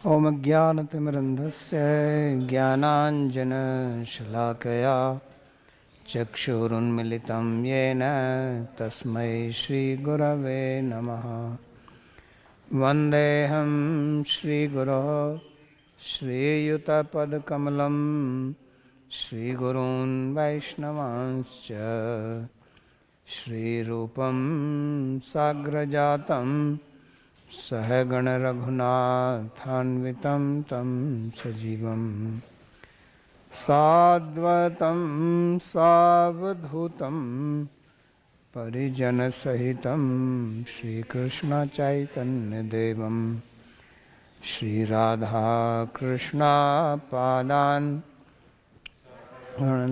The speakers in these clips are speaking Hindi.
ॐ ज्ञानतिमिरन्धस्य ज्ञानाञ्जनशलाकया चक्षुरुन्मिलितं येन तस्मै श्रीगुरवे नमः। वन्देऽहं श्रीगुरोः श्रीयुतपदकमलं श्रीगुरून् वैष्णवांश्च श्रीरूपं साग्रजातं सहगणरघुनाथान्वितं तं सजीवं साद्वैतं सावधूतं परिजनसहितं श्रीकृष्णचैतन्यदेवं श्रीराधाकृष्णपादान्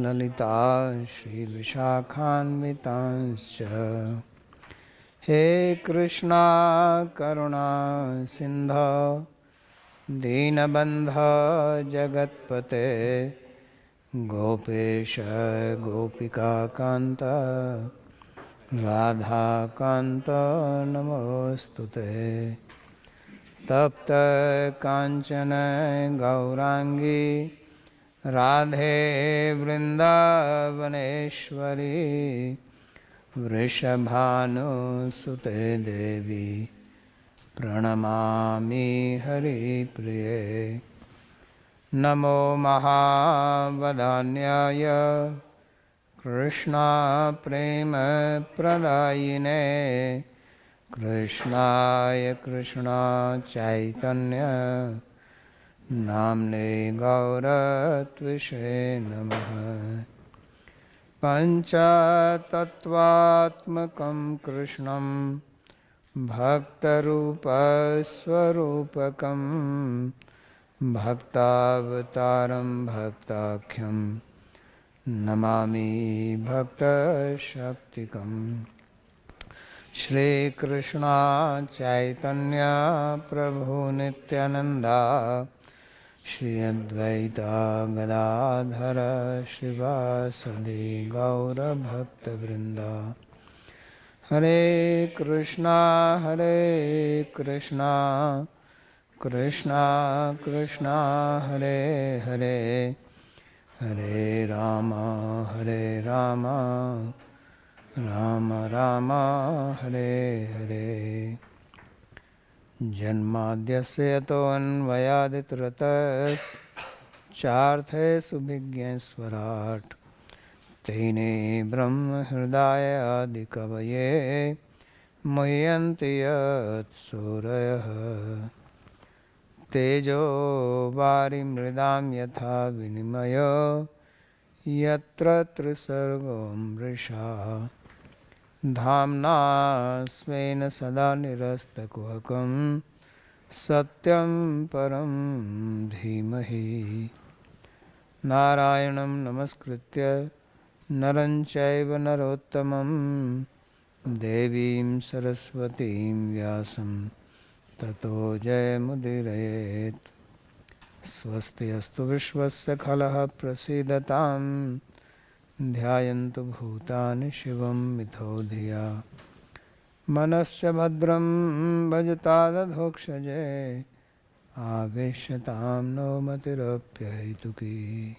ललिता श्रीविशाखान्वितांश्च। हे कृष्णा करुणा सिन्धो दीनबन्धो जगत्पते गोपेश गोपिकान्त राधाकान्त नमोस्तुते। तप्त काञ्चन गौरांगी राधे वृन्दावनेश्वरी वृषभानुसुते देवी प्रणमामि हरिप्रिये। नमो महावदान्याय कृष्णप्रेमप्रदायिने कृष्णाय कृष्णचैतन्य नाम्ने गौरत्विषे नमः। पञ्चतत्त्वात्मकं कृष्णं भक्तरूपस्वरूपकं भक्तावतारं भक्ताख्यं नमामि भक्तशक्तिकं। श्रीकृष्ण चैतन्य प्रभु नित्यानंदा श्री अद्वैता गदाधर श्रीवासदि गौरभक्तवृंदा। हरे कृष्णा कृष्णा कृष्णा हरे हरे हरे राम राम राम हरे हरे। जन्माद्यस्य यतोऽन्वयादितरतश्चार्थेषु विज्ञेश्वराट् तेने ब्रह्महृदाय आदिकवये मुह्यन्ति यत्सूरयः। तेजो वारिमृदां यथा विनिमयो यत्र त्रिसर्गो मृषा धाम्ना स्वेन सदा निरस्तकुहकं सत्यं परं धीमहि। नारायणं नमस्कृत्य नरं चैव नरोत्तमं देवीं सरस्वतीं व्यासं ततो जयमुदीरयेत्। स्वस्ति अस्तु विश्वस्य खलः प्रसीदतां ध्यायन्तु भूतानि शिवं मिथो धिया। मनश्च भद्रं भजतादधोक्षजे आवेश्यतां नो मतिरप्यहेतुकी।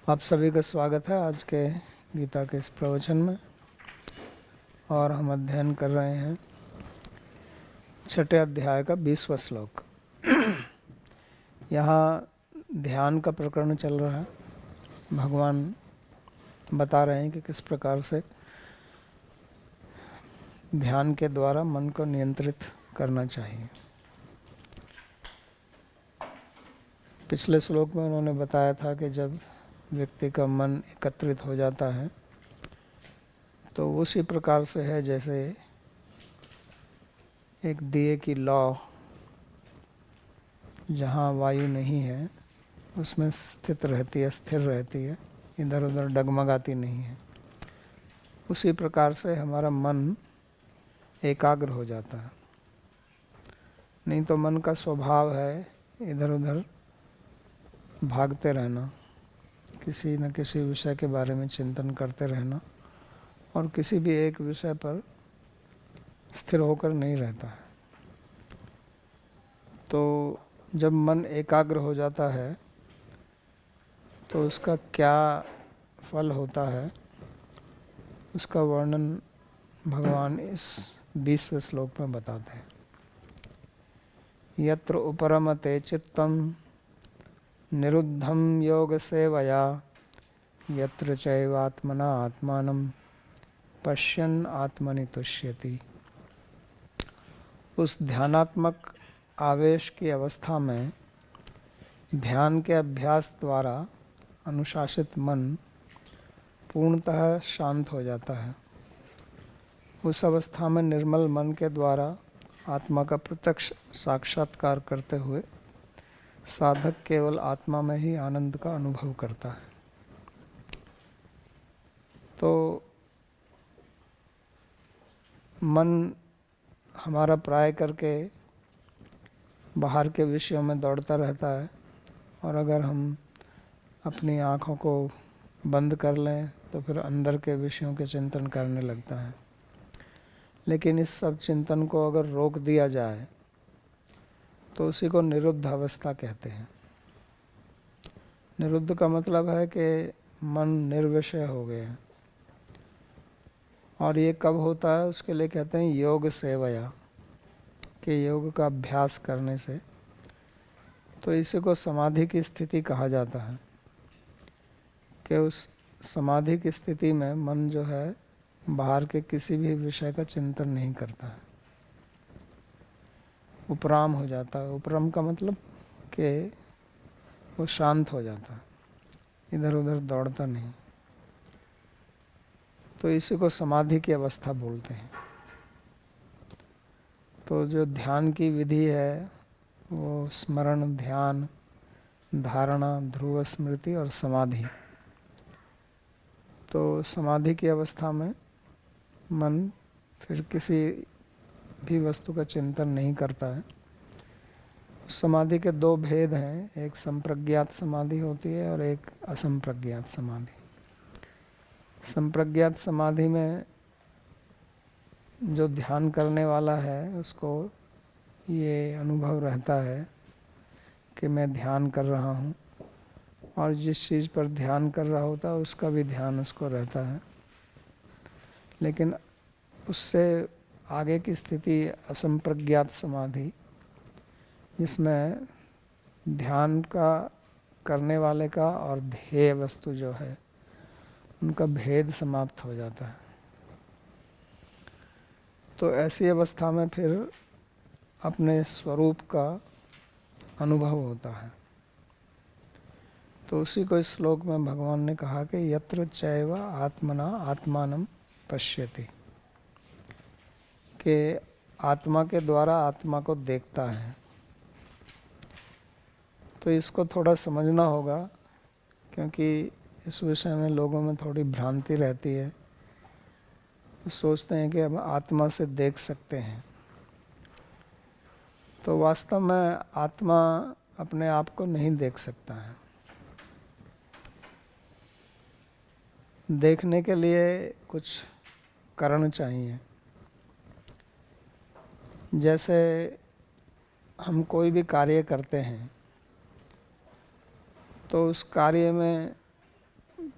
आप सभी का स्वागत है आज के गीता के इस प्रवचन में। और हम अध्ययन कर रहे हैं छठे अध्याय का 20वां श्लोक। यहाँ ध्यान का प्रकरण चल रहा है। भगवान बता रहे हैं कि किस प्रकार से ध्यान के द्वारा मन को नियंत्रित करना चाहिए। पिछले श्लोक में उन्होंने बताया था कि जब व्यक्ति का मन एकत्रित हो जाता है तो उसी प्रकार से है जैसे एक दिए की लौ जहाँ वायु नहीं है उसमें स्थित रहती है, स्थिर रहती है, इधर उधर डगमगाती नहीं है। उसी प्रकार से हमारा मन एकाग्र हो जाता है। नहीं तो मन का स्वभाव है इधर उधर भागते रहना, किसी न किसी विषय के बारे में चिंतन करते रहना और किसी भी एक विषय पर स्थिर होकर नहीं रहता है। तो जब मन एकाग्र हो जाता है तो उसका क्या फल होता है, उसका वर्णन भगवान इस 20वें श्लोक में बताते हैं। यत्र उपरमते चित्तम निरुद्धं योग सेवया यत्र चैवात्मना आत्मानं पश्यन् आत्मनि तुष्यति। उस ध्यानात्मक आवेश की अवस्था में ध्यान के अभ्यास द्वारा अनुशासित मन पूर्णतः शांत हो जाता है। उस अवस्था में निर्मल मन के द्वारा आत्मा का प्रत्यक्ष साक्षात्कार करते हुए साधक केवल आत्मा में ही आनंद का अनुभव करता है। तो मन हमारा प्राय करके बाहर के विषयों में दौड़ता रहता है, और अगर हम अपनी आँखों को बंद कर लें तो फिर अंदर के विषयों के चिंतन करने लगता है। लेकिन इस सब चिंतन को अगर रोक दिया जाए तो उसी को निरुद्ध अवस्था कहते हैं। निरुद्ध का मतलब है कि मन निर्विषय हो गया। और ये कब होता है, उसके लिए कहते हैं योग सेवया, कि योग का अभ्यास करने से। तो इसी को समाधि की स्थिति कहा जाता है, कि उस समाधि की स्थिति में मन जो है बाहर के किसी भी विषय का चिंतन नहीं करता है, उपराम हो जाता है। उपरम का मतलब कि वो शांत हो जाता है, इधर उधर दौड़ता नहीं। तो इसी को समाधि की अवस्था बोलते हैं। तो जो ध्यान की विधि है वो स्मरण, ध्यान, धारणा, ध्रुव स्मृति और समाधि। तो समाधि की अवस्था में मन फिर किसी भी वस्तु का चिंतन नहीं करता है। समाधि के दो भेद हैं, एक संप्रज्ञात समाधि होती है और एक असंप्रज्ञात समाधि। संप्रज्ञात समाधि में जो ध्यान करने वाला है उसको ये अनुभव रहता है कि मैं ध्यान कर रहा हूँ, और जिस चीज़ पर ध्यान कर रहा होता है उसका भी ध्यान उसको रहता है। लेकिन उससे आगे की स्थिति असंप्रज्ञात समाधि, जिसमें ध्यान का करने वाले का और ध्येय वस्तु जो है उनका भेद समाप्त हो जाता है। तो ऐसी अवस्था में फिर अपने स्वरूप का अनुभव होता है। तो उसी को इस श्लोक में भगवान ने कहा कि यत्र चैव आत्मना आत्मानं पश्यति, कि आत्मा के द्वारा आत्मा को देखता है। तो इसको थोड़ा समझना होगा, क्योंकि इस विषय में लोगों में थोड़ी भ्रांति रहती है। वो सोचते हैं कि हम आत्मा से देख सकते हैं। तो वास्तव में आत्मा अपने आप को नहीं देख सकता है। देखने के लिए कुछ कारण चाहिए। जैसे हम कोई भी कार्य करते हैं तो उस कार्य में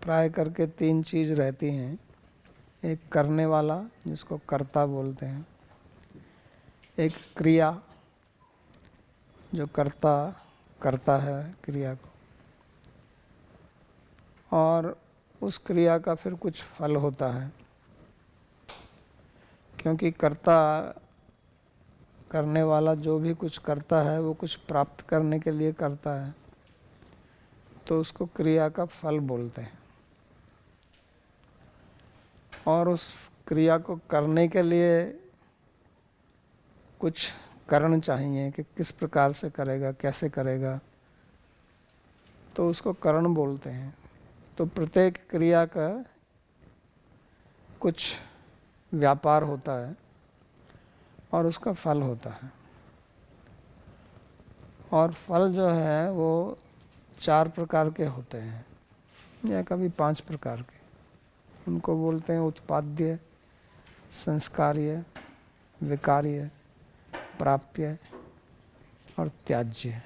प्राय करके 3 चीज़ रहती हैं। एक करने वाला, जिसको कर्ता बोलते हैं। एक क्रिया, जो कर्ता करता है क्रिया को, और उस क्रिया का फिर कुछ फल होता है। क्योंकि कर्ता, करने वाला जो भी कुछ करता है वो कुछ प्राप्त करने के लिए करता है, तो उसको क्रिया का फल बोलते हैं। और उस क्रिया को करने के लिए कुछ कारण चाहिए कि किस प्रकार से करेगा, कैसे करेगा, तो उसको कारण बोलते हैं। तो प्रत्येक क्रिया का कुछ व्यापार होता है और उसका फल होता है। और फल जो है वो 4 प्रकार के होते हैं, या कभी 5 प्रकार के। उनको बोलते हैं उत्पाद्य, संस्कार्य, विकार्य, प्राप्य और त्याज्य।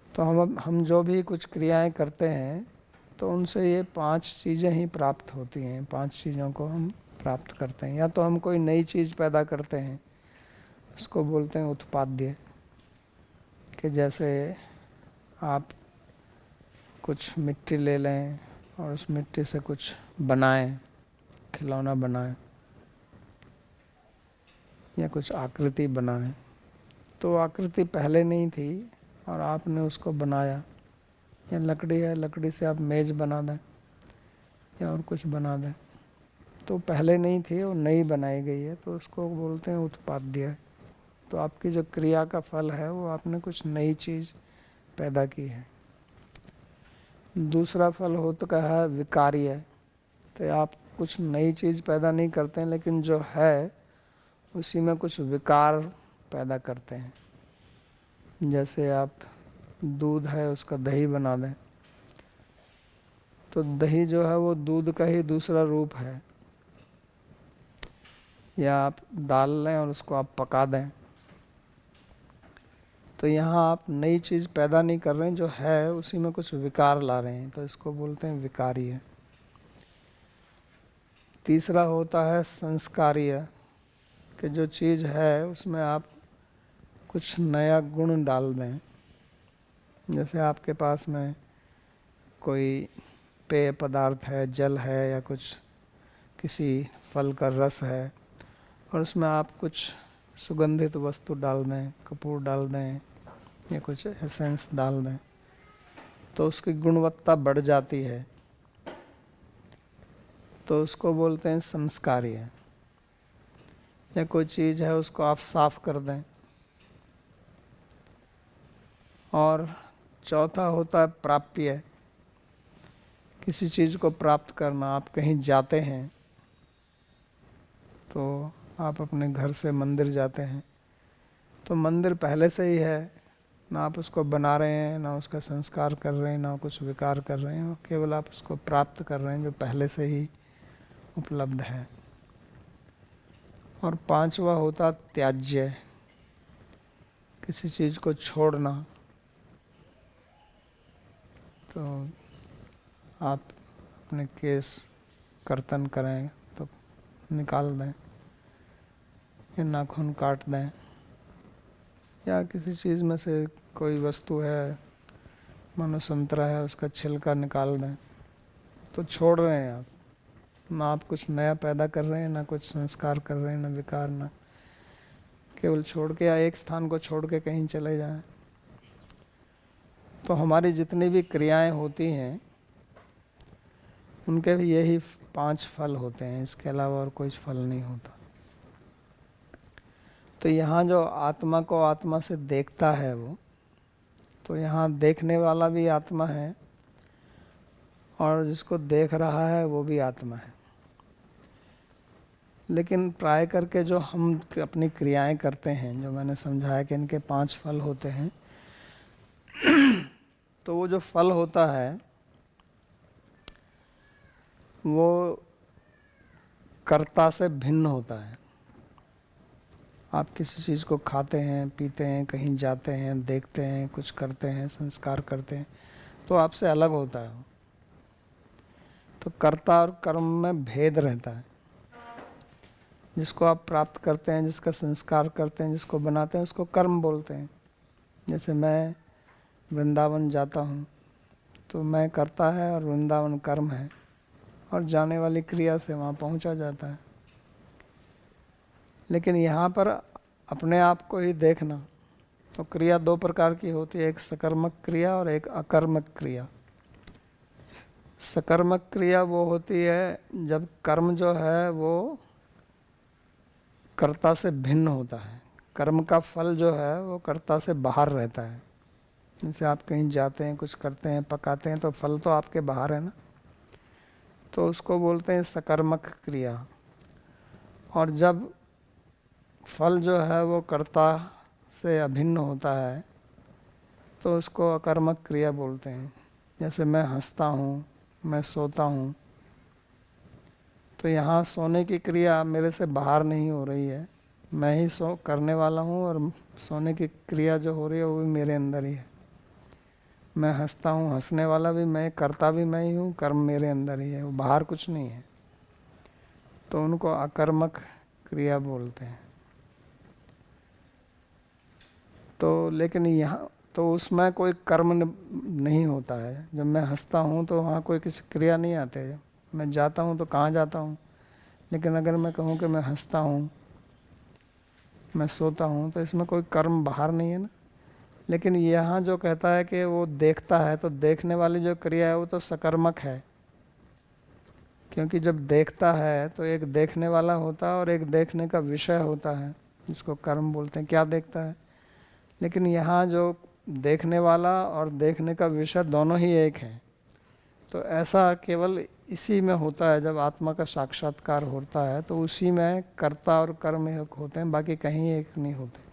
तो हम जो भी कुछ क्रियाएं करते हैं तो उनसे ये 5 चीज़ें ही प्राप्त होती हैं। 5 चीज़ों को हम प्राप्त करते हैं। या तो हम कोई नई चीज़ पैदा करते हैं, उसको बोलते हैं उत्पाद्य, कि जैसे आप कुछ मिट्टी ले लें और उस मिट्टी से कुछ बनाएं, खिलौना बनाएं या कुछ आकृति बनाएं। तो आकृति पहले नहीं थी और आपने उसको बनाया, या लकड़ी है, लकड़ी से आप मेज़ बना दें या और कुछ बना दें, तो पहले नहीं थी और नई बनाई गई है, तो उसको बोलते हैं उत्पाद्य। तो आपकी जो क्रिया का फल है वो आपने कुछ नई चीज़ पैदा की है। दूसरा फल हो तो कहा है विकार्य। तो आप कुछ नई चीज़ पैदा नहीं करते हैं, लेकिन जो है उसी में कुछ विकार पैदा करते हैं। जैसे आप दूध है उसका दही बना दें, तो दही जो है वो दूध का ही दूसरा रूप है। या आप दाल लें और उसको आप पका दें, तो यहाँ आप नई चीज़ पैदा नहीं कर रहे हैं, जो है उसी में कुछ विकार ला रहे हैं, तो इसको बोलते हैं विकार्य। तीसरा होता है संस्कार्य, कि जो चीज़ है उसमें आप कुछ नया गुण डाल दें। जैसे आपके पास में कोई पेय पदार्थ है, जल है या कुछ किसी फल का रस है, और उसमें आप कुछ सुगंधित वस्तु डाल दें, कपूर डाल दें या कुछ एसेंस डाल दें, तो उसकी गुणवत्ता बढ़ जाती है, तो उसको बोलते हैं संस्कार्य। या कोई चीज़ है उसको आप साफ कर दें। और चौथा होता है प्राप्य, किसी चीज़ को प्राप्त करना। आप कहीं जाते हैं तो आप अपने घर से मंदिर जाते हैं, तो मंदिर पहले से ही है, ना आप उसको बना रहे हैं, ना उसका संस्कार कर रहे हैं, ना कुछ विकार कर रहे हैं, केवल आप उसको प्राप्त कर रहे हैं जो पहले से ही उपलब्ध है। और पांचवा होता त्याज्य, किसी चीज़ को छोड़ना। तो आप अपने केस कर्तन करें तो निकाल दें, या नाखून काट दें, या किसी चीज़ में से कोई वस्तु है, मानो संतरा है, उसका छिलका निकाल दें, तो छोड़ रहे हैं आप। ना आप कुछ नया पैदा कर रहे हैं, ना कुछ संस्कार कर रहे हैं, ना विकार, ना, केवल छोड़ के, या एक स्थान को छोड़ के कहीं चले जाएं। तो हमारी जितनी भी क्रियाएं होती हैं उनके भी यही 5 फल होते हैं, इसके अलावा और कोई फल नहीं होता। तो यहाँ जो आत्मा को आत्मा से देखता है वो, तो यहाँ देखने वाला भी आत्मा है और जिसको देख रहा है वो भी आत्मा है। लेकिन प्राय करके जो हम अपनी क्रियाएं करते हैं, जो मैंने समझाया कि इनके 5 फल होते हैं, तो वो जो फल होता है वो कर्ता से भिन्न होता है। आप किसी चीज़ को खाते हैं, पीते हैं, कहीं जाते हैं, देखते हैं, कुछ करते हैं, संस्कार करते हैं, तो आपसे अलग होता है। तो कर्ता और कर्म में भेद रहता है। जिसको आप प्राप्त करते हैं, जिसका संस्कार करते हैं, जिसको बनाते हैं, उसको कर्म बोलते हैं। जैसे मैं वृंदावन जाता हूँ तो मैं कर्ता है और वृंदावन कर्म है, और जाने वाली क्रिया से वहाँ पहुँचा जाता है। लेकिन यहाँ पर अपने आप को ही देखना, तो क्रिया 2 प्रकार की होती है, एक सकर्मक क्रिया और एक अकर्मक क्रिया। सकर्मक क्रिया वो होती है जब कर्म जो है वो कर्ता से भिन्न होता है, कर्म का फल जो है वो कर्ता से बाहर रहता है। जैसे आप कहीं जाते हैं, कुछ करते हैं, पकाते हैं, तो फल तो आपके बाहर है ना, तो उसको बोलते हैं सकर्मक क्रिया। और जब फल जो है वो कर्ता से अभिन्न होता है तो उसको अकर्मक क्रिया बोलते हैं। जैसे मैं हंसता हूँ, मैं सोता हूँ, तो यहाँ सोने की क्रिया मेरे से बाहर नहीं हो रही है, मैं ही सो करने वाला हूँ और सोने की क्रिया जो हो रही है वो भी मेरे अंदर ही है। मैं हंसता हूँ, हंसने वाला भी मैं, करता भी मैं ही हूँ, कर्म मेरे अंदर ही है, वो बाहर कुछ नहीं है। तो उनको अकर्मक क्रिया बोलते हैं। तो लेकिन यहाँ तो उसमें कोई कर्म नहीं होता है। जब मैं हंसता हूँ तो वहाँ कोई किसी क्रिया नहीं आते है। मैं जाता हूँ तो कहाँ जाता हूँ। लेकिन अगर मैं कहूँ कि मैं हंसता हूँ, मैं सोता हूँ, तो इसमें कोई कर्म बाहर नहीं है ना। लेकिन यहाँ जो कहता है कि वो देखता है, तो देखने वाली जो क्रिया है वो तो सकर्मक है। क्योंकि जब देखता है तो एक देखने वाला होता है और एक देखने का विषय होता है, जिसको कर्म बोलते हैं। क्या देखता है? लेकिन यहाँ जो देखने वाला और देखने का विषय दोनों ही एक हैं। तो ऐसा केवल इसी में होता है, जब आत्मा का साक्षात्कार होता है तो उसी में कर्ता और कर्म एक होते हैं, बाकी कहीं एक नहीं होते।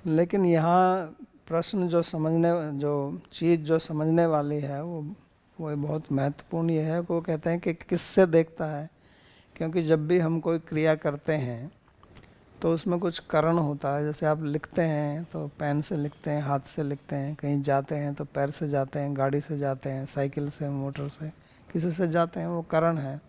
लेकिन यहाँ प्रश्न जो समझने, जो चीज़ जो समझने वाली है वो बहुत महत्वपूर्ण ये है। वो कहते हैं कि किससे देखता है। क्योंकि जब भी हम कोई क्रिया करते हैं तो उसमें कुछ कारण होता है। जैसे आप लिखते हैं तो पेन से लिखते हैं, हाथ से लिखते हैं, कहीं जाते हैं तो पैर से जाते हैं, गाड़ी से जाते हैं, साइकिल से, मोटर से, किसी से जाते हैं, वो कारण है।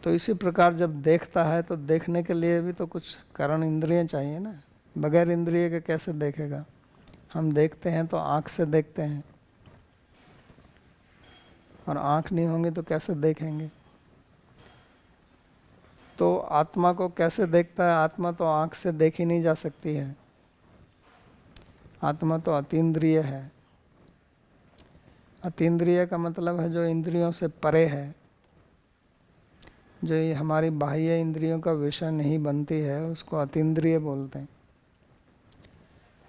तो इसी प्रकार जब देखता है तो देखने के लिए भी तो कुछ कारण, इंद्रियां चाहिए ना। बगैर इंद्रिय के कैसे देखेगा। हम देखते हैं तो आँख से देखते हैं, और आँख नहीं होंगे तो कैसे देखेंगे। तो आत्मा को कैसे देखता है? आत्मा तो आँख से देखी नहीं जा सकती है। आत्मा तो अतीन्द्रिय है। अतीन्द्रिय का मतलब है जो इंद्रियों से परे है, जो ये हमारी बाह्य इंद्रियों का विषय नहीं बनती है, उसको अतीन्द्रिय बोलते हैं।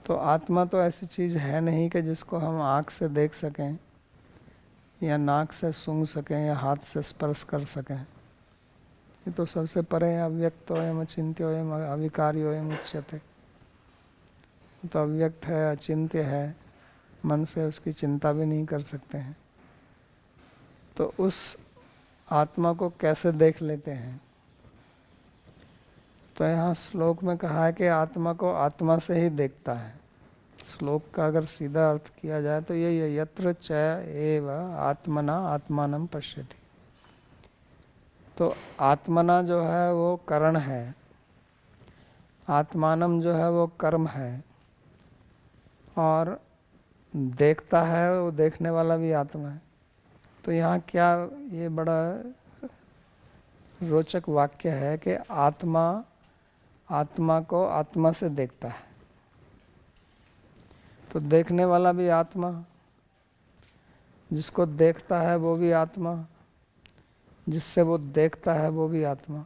तो आत्मा तो ऐसी चीज़ है नहीं कि जिसको हम आँख से देख सकें, या नाक से सूंघ सकें, या हाथ से स्पर्श कर सकें। ये तो सबसे परे है। अव्यक्तोऽयम् अचिन्त्योऽयम् अविकार्योऽयम् उच्यते। तो अव्यक्त है, अचिंत्य है, मन से उसकी चिंता भी नहीं कर सकते हैं। तो उस आत्मा को कैसे देख लेते हैं? तो यहाँ श्लोक में कहा है कि आत्मा को आत्मा से ही देखता है। श्लोक का अगर सीधा अर्थ किया जाए तो ये यत्र च एव आत्मना आत्मानं पश्यति। तो आत्मना जो है वो करण है, आत्मानम जो है वो कर्म है, और देखता है वो देखने वाला भी आत्मा है। तो यहाँ क्या ये बड़ा रोचक वाक्य है कि आत्मा आत्मा को आत्मा से देखता है। तो देखने वाला भी आत्मा, जिसको देखता है वो भी आत्मा, जिससे वो देखता है वो भी आत्मा।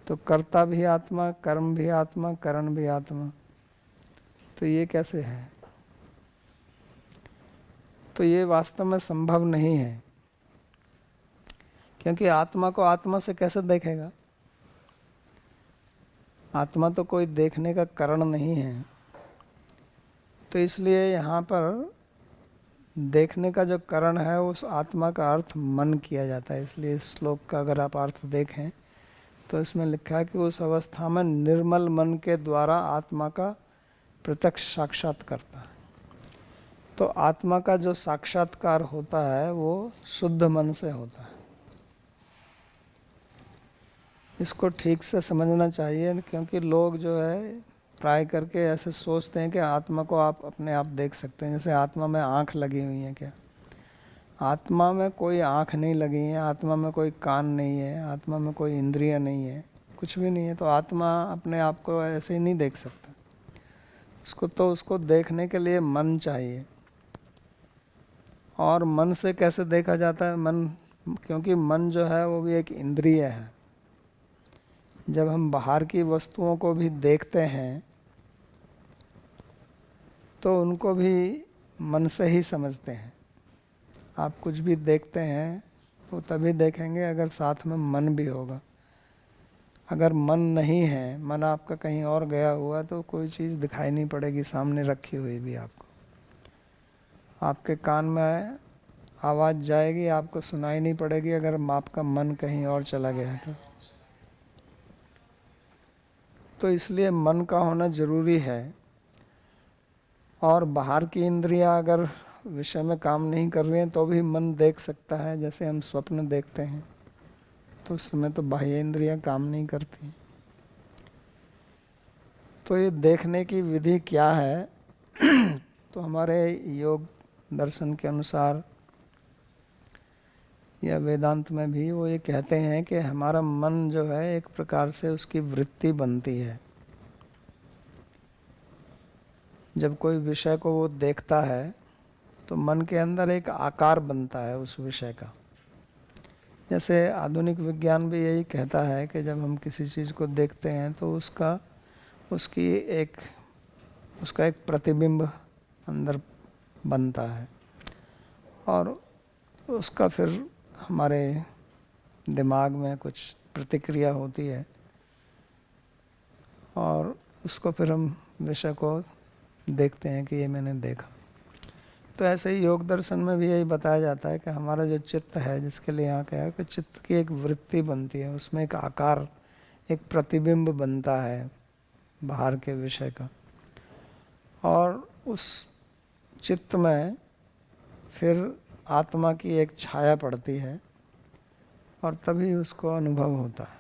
तो कर्ता भी आत्मा, कर्म भी आत्मा, करण भी आत्मा। तो ये कैसे है? तो ये वास्तव में संभव नहीं है। क्योंकि आत्मा को आत्मा से कैसे देखेगा? आत्मा तो कोई देखने का कारण नहीं है। तो इसलिए यहाँ पर देखने का जो कारण है उस आत्मा का अर्थ मन किया जाता है। इसलिए इस श्लोक का अगर आप अर्थ देखें तो इसमें लिखा है कि उस अवस्था में निर्मल मन के द्वारा आत्मा का प्रत्यक्ष साक्षात करता है। तो आत्मा का जो साक्षात्कार होता है वो शुद्ध मन से होता है। इसको ठीक से समझना चाहिए, क्योंकि लोग जो है प्राय करके ऐसे सोचते हैं कि आत्मा को आप अपने आप देख सकते हैं। जैसे आत्मा में आँख लगी हुई है। क्या आत्मा में कोई आँख नहीं लगी है, आत्मा में कोई कान नहीं है, आत्मा में कोई इंद्रिय नहीं है, कुछ भी नहीं है। तो आत्मा अपने आप को ऐसे ही नहीं देख सकता। उसको देखने के लिए मन चाहिए। और मन से कैसे देखा जाता है? मन, क्योंकि मन जो है वो भी एक इंद्रिय है। जब हम बाहर की वस्तुओं को भी देखते हैं तो उनको भी मन से ही समझते हैं। आप कुछ भी देखते हैं तो तभी देखेंगे अगर साथ में मन भी होगा। अगर मन नहीं है, मन आपका कहीं और गया हुआ, तो कोई चीज़ दिखाई नहीं पड़ेगी सामने रखी हुई भी आपको। आपके कान में आवाज़ जाएगी, आपको सुनाई नहीं पड़ेगी अगर आपका मन कहीं और चला गया है तो इसलिए मन का होना ज़रूरी है। और बाहर की इंद्रियां अगर विषय में काम नहीं कर रही हैं तो भी मन देख सकता है। जैसे हम स्वप्न देखते हैं तो उस समय तो बाह्य इंद्रियां काम नहीं करती। तो ये देखने की विधि क्या है तो हमारे योग दर्शन के अनुसार या वेदांत में भी वो ये कहते हैं कि हमारा मन जो है एक प्रकार से उसकी वृत्ति बनती है। जब कोई विषय को वो देखता है तो मन के अंदर एक आकार बनता है उस विषय का। जैसे आधुनिक विज्ञान भी यही कहता है कि जब हम किसी चीज़ को देखते हैं तो उसका एक प्रतिबिंब अंदर बनता है और उसका फिर हमारे दिमाग में कुछ प्रतिक्रिया होती है और उसको फिर हम विषय को देखते हैं कि ये मैंने देखा। तो ऐसे ही योग दर्शन में भी यही बताया जाता है कि हमारा जो चित्त है, जिसके लिए यहाँ कहा कि चित्त की एक वृत्ति बनती है, उसमें एक आकार, एक प्रतिबिंब बनता है बाहर के विषय का और उस चित्त में फिर आत्मा की एक छाया पड़ती है और तभी उसको अनुभव होता है।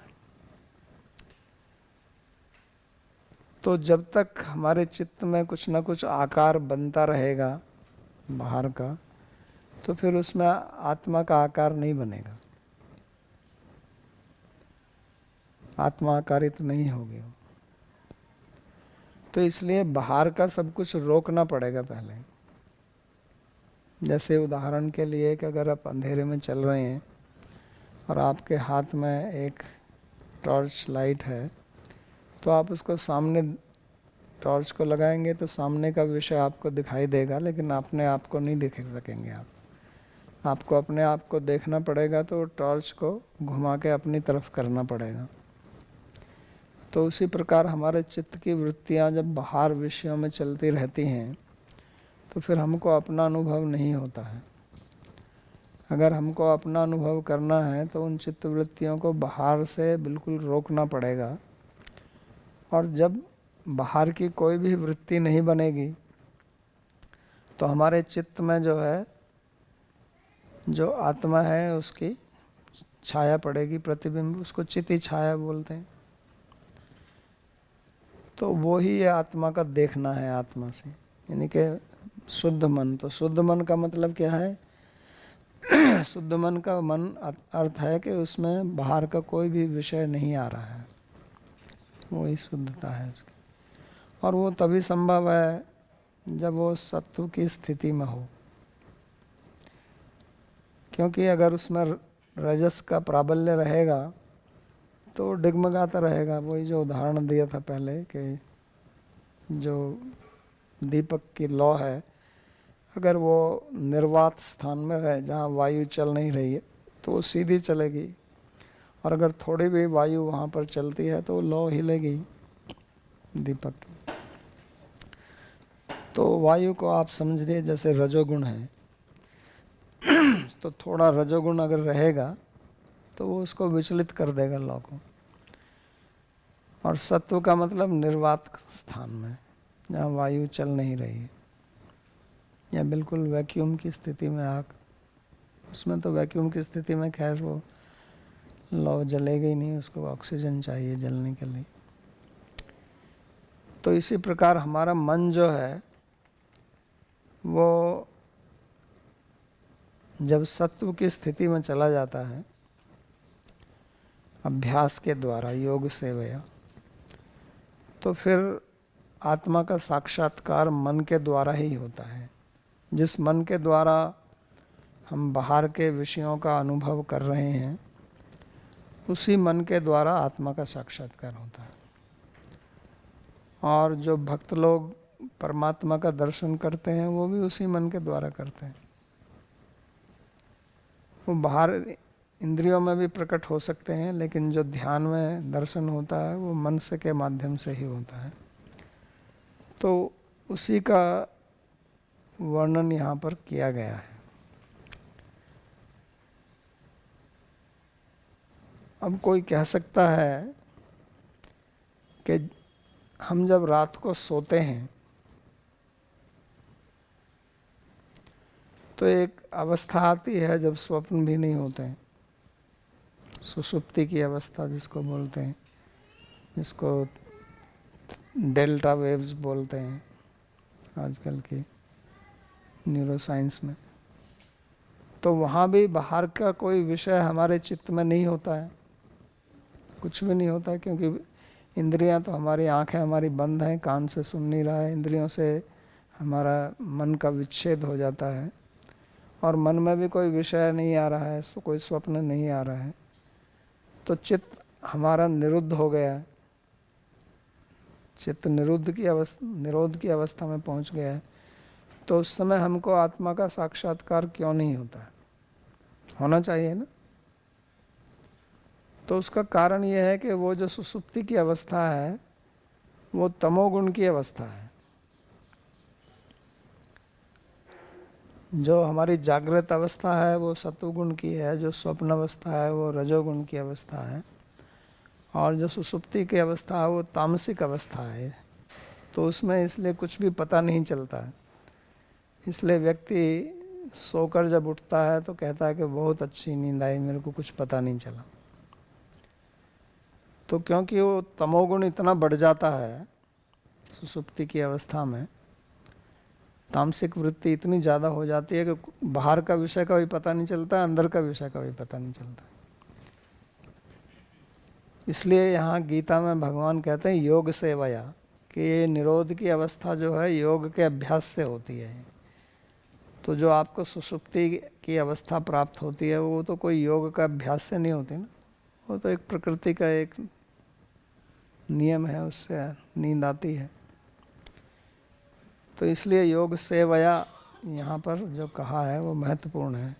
तो जब तक हमारे चित्त में कुछ ना कुछ आकार बनता रहेगा बाहर का, तो फिर उसमें आत्मा का आकार नहीं बनेगा, आत्मा आकारित नहीं होगी। तो इसलिए बाहर का सब कुछ रोकना पड़ेगा पहले। जैसे उदाहरण के लिए कि अगर आप अंधेरे में चल रहे हैं और आपके हाथ में एक टॉर्च लाइट है तो आप उसको सामने टॉर्च को लगाएंगे तो सामने का विषय आपको दिखाई देगा, लेकिन अपने आप को नहीं देख सकेंगे। आपको अपने आप को देखना पड़ेगा तो टॉर्च को घुमा के अपनी तरफ करना पड़ेगा। तो उसी प्रकार हमारे चित्त की वृत्तियां जब बाहर विषयों में चलती रहती हैं तो फिर हमको अपना अनुभव नहीं होता है। अगर हमको अपना अनुभव करना है तो उन चित्त वृत्तियों को बाहर से बिल्कुल रोकना पड़ेगा। और जब बाहर की कोई भी वृत्ति नहीं बनेगी तो हमारे चित्त में जो है, जो आत्मा है उसकी छाया पड़ेगी, प्रतिबिंब, उसको चित्ती छाया बोलते हैं। तो वो ही ये आत्मा का देखना है आत्मा से, यानी कि शुद्ध मन। तो शुद्ध मन का मतलब क्या है? शुद्ध मन का अर्थ है कि उसमें बाहर का कोई भी विषय नहीं आ रहा है, वही शुद्धता है उसकी। और वो तभी संभव है जब वो सत्व की स्थिति में हो, क्योंकि अगर उसमें रजस का प्राबल्य रहेगा तो डगमगाता रहेगा। वही जो उदाहरण दिया था पहले कि जो दीपक की लौ है, अगर वो निर्वात स्थान में है जहाँ वायु चल नहीं रही है तो वो सीधी चलेगी, और अगर थोड़ी भी वायु वहाँ पर चलती है तो लौ हिलेगी दीपक की। तो वायु को आप समझिए जैसे रजोगुण है, तो थोड़ा रजोगुण अगर रहेगा तो वो उसको विचलित कर देगा लौ को। और सत्व का मतलब निर्वात स्थान में जहाँ वायु चल नहीं रही है, या बिल्कुल वैक्यूम की स्थिति में आग, उसमें तो वैक्यूम की स्थिति में खैर वो लौ जलेगा ही नहीं, उसको ऑक्सीजन चाहिए जलने के लिए। तो इसी प्रकार हमारा मन जो है वो जब सत्व की स्थिति में चला जाता है अभ्यास के द्वारा, योग सेवया, तो फिर आत्मा का साक्षात्कार मन के द्वारा ही होता है। जिस मन के द्वारा हम बाहर के विषयों का अनुभव कर रहे हैं, उसी मन के द्वारा आत्मा का साक्षात्कार होता है। और जो भक्त लोग परमात्मा का दर्शन करते हैं वो भी उसी मन के द्वारा करते हैं। वो बाहर इंद्रियों में भी प्रकट हो सकते हैं, लेकिन जो ध्यान में दर्शन होता है वो मन से के माध्यम से ही होता है। तो उसी का वर्णन यहाँ पर किया गया है। अब कोई कह सकता है कि हम जब रात को सोते हैं तो एक अवस्था आती है जब स्वप्न भी नहीं होते हैं, सुषुप्ति की अवस्था जिसको बोलते हैं, जिसको डेल्टा वेव्स बोलते हैं आजकल की न्यूरोसाइंस में। तो वहाँ भी बाहर का कोई विषय हमारे चित्त में नहीं होता है, कुछ भी नहीं होता है, क्योंकि इंद्रियां तो हमारी आंखें हमारी बंद हैं, कान से सुन नहीं रहा है, इंद्रियों से हमारा मन का विच्छेद हो जाता है और मन में भी कोई विषय नहीं आ रहा है, कोई स्वप्न नहीं आ रहा है, तो चित्त हमारा निरुद्ध हो गया है, चित्त निरोध की अवस्था में पहुंच गया है। तो उस समय हमको आत्मा का साक्षात्कार क्यों नहीं होता है? होना चाहिए ना। तो उसका कारण यह है कि वो जो सुसुप्ति की अवस्था है वो तमोगुण की अवस्था है। जो हमारी जागृत अवस्था है वो सत्वगुण की है, जो स्वप्न अवस्था है वो रजोगुण की अवस्था है, और जो सुसुप्ति की अवस्था है वो तामसिक अवस्था है। तो उसमें इसलिए कुछ भी पता नहीं चलता है। इसलिए व्यक्ति सोकर जब उठता है तो कहता है कि बहुत अच्छी नींद आई, मेरे को कुछ पता नहीं चला। तो क्योंकि वो तमोगुण इतना बढ़ जाता है सुसुप्ति की अवस्था में, तामसिक वृत्ति इतनी ज़्यादा हो जाती है कि बाहर का विषय का भी पता नहीं चलता, अंदर का विषय का भी पता नहीं चलता। इसलिए यहाँ गीता में भगवान कहते हैं योग सेवया, कि ये निरोध की अवस्था जो है योग के अभ्यास से होती है। तो जो आपको सुसुप्ति की अवस्था प्राप्त होती है वो तो कोई योग का अभ्यास से नहीं होती ना, वो तो एक प्रकृति का एक नियम है, उससे नींद आती है। तो इसलिए योग सेवया यहाँ पर जो कहा है वो महत्वपूर्ण है।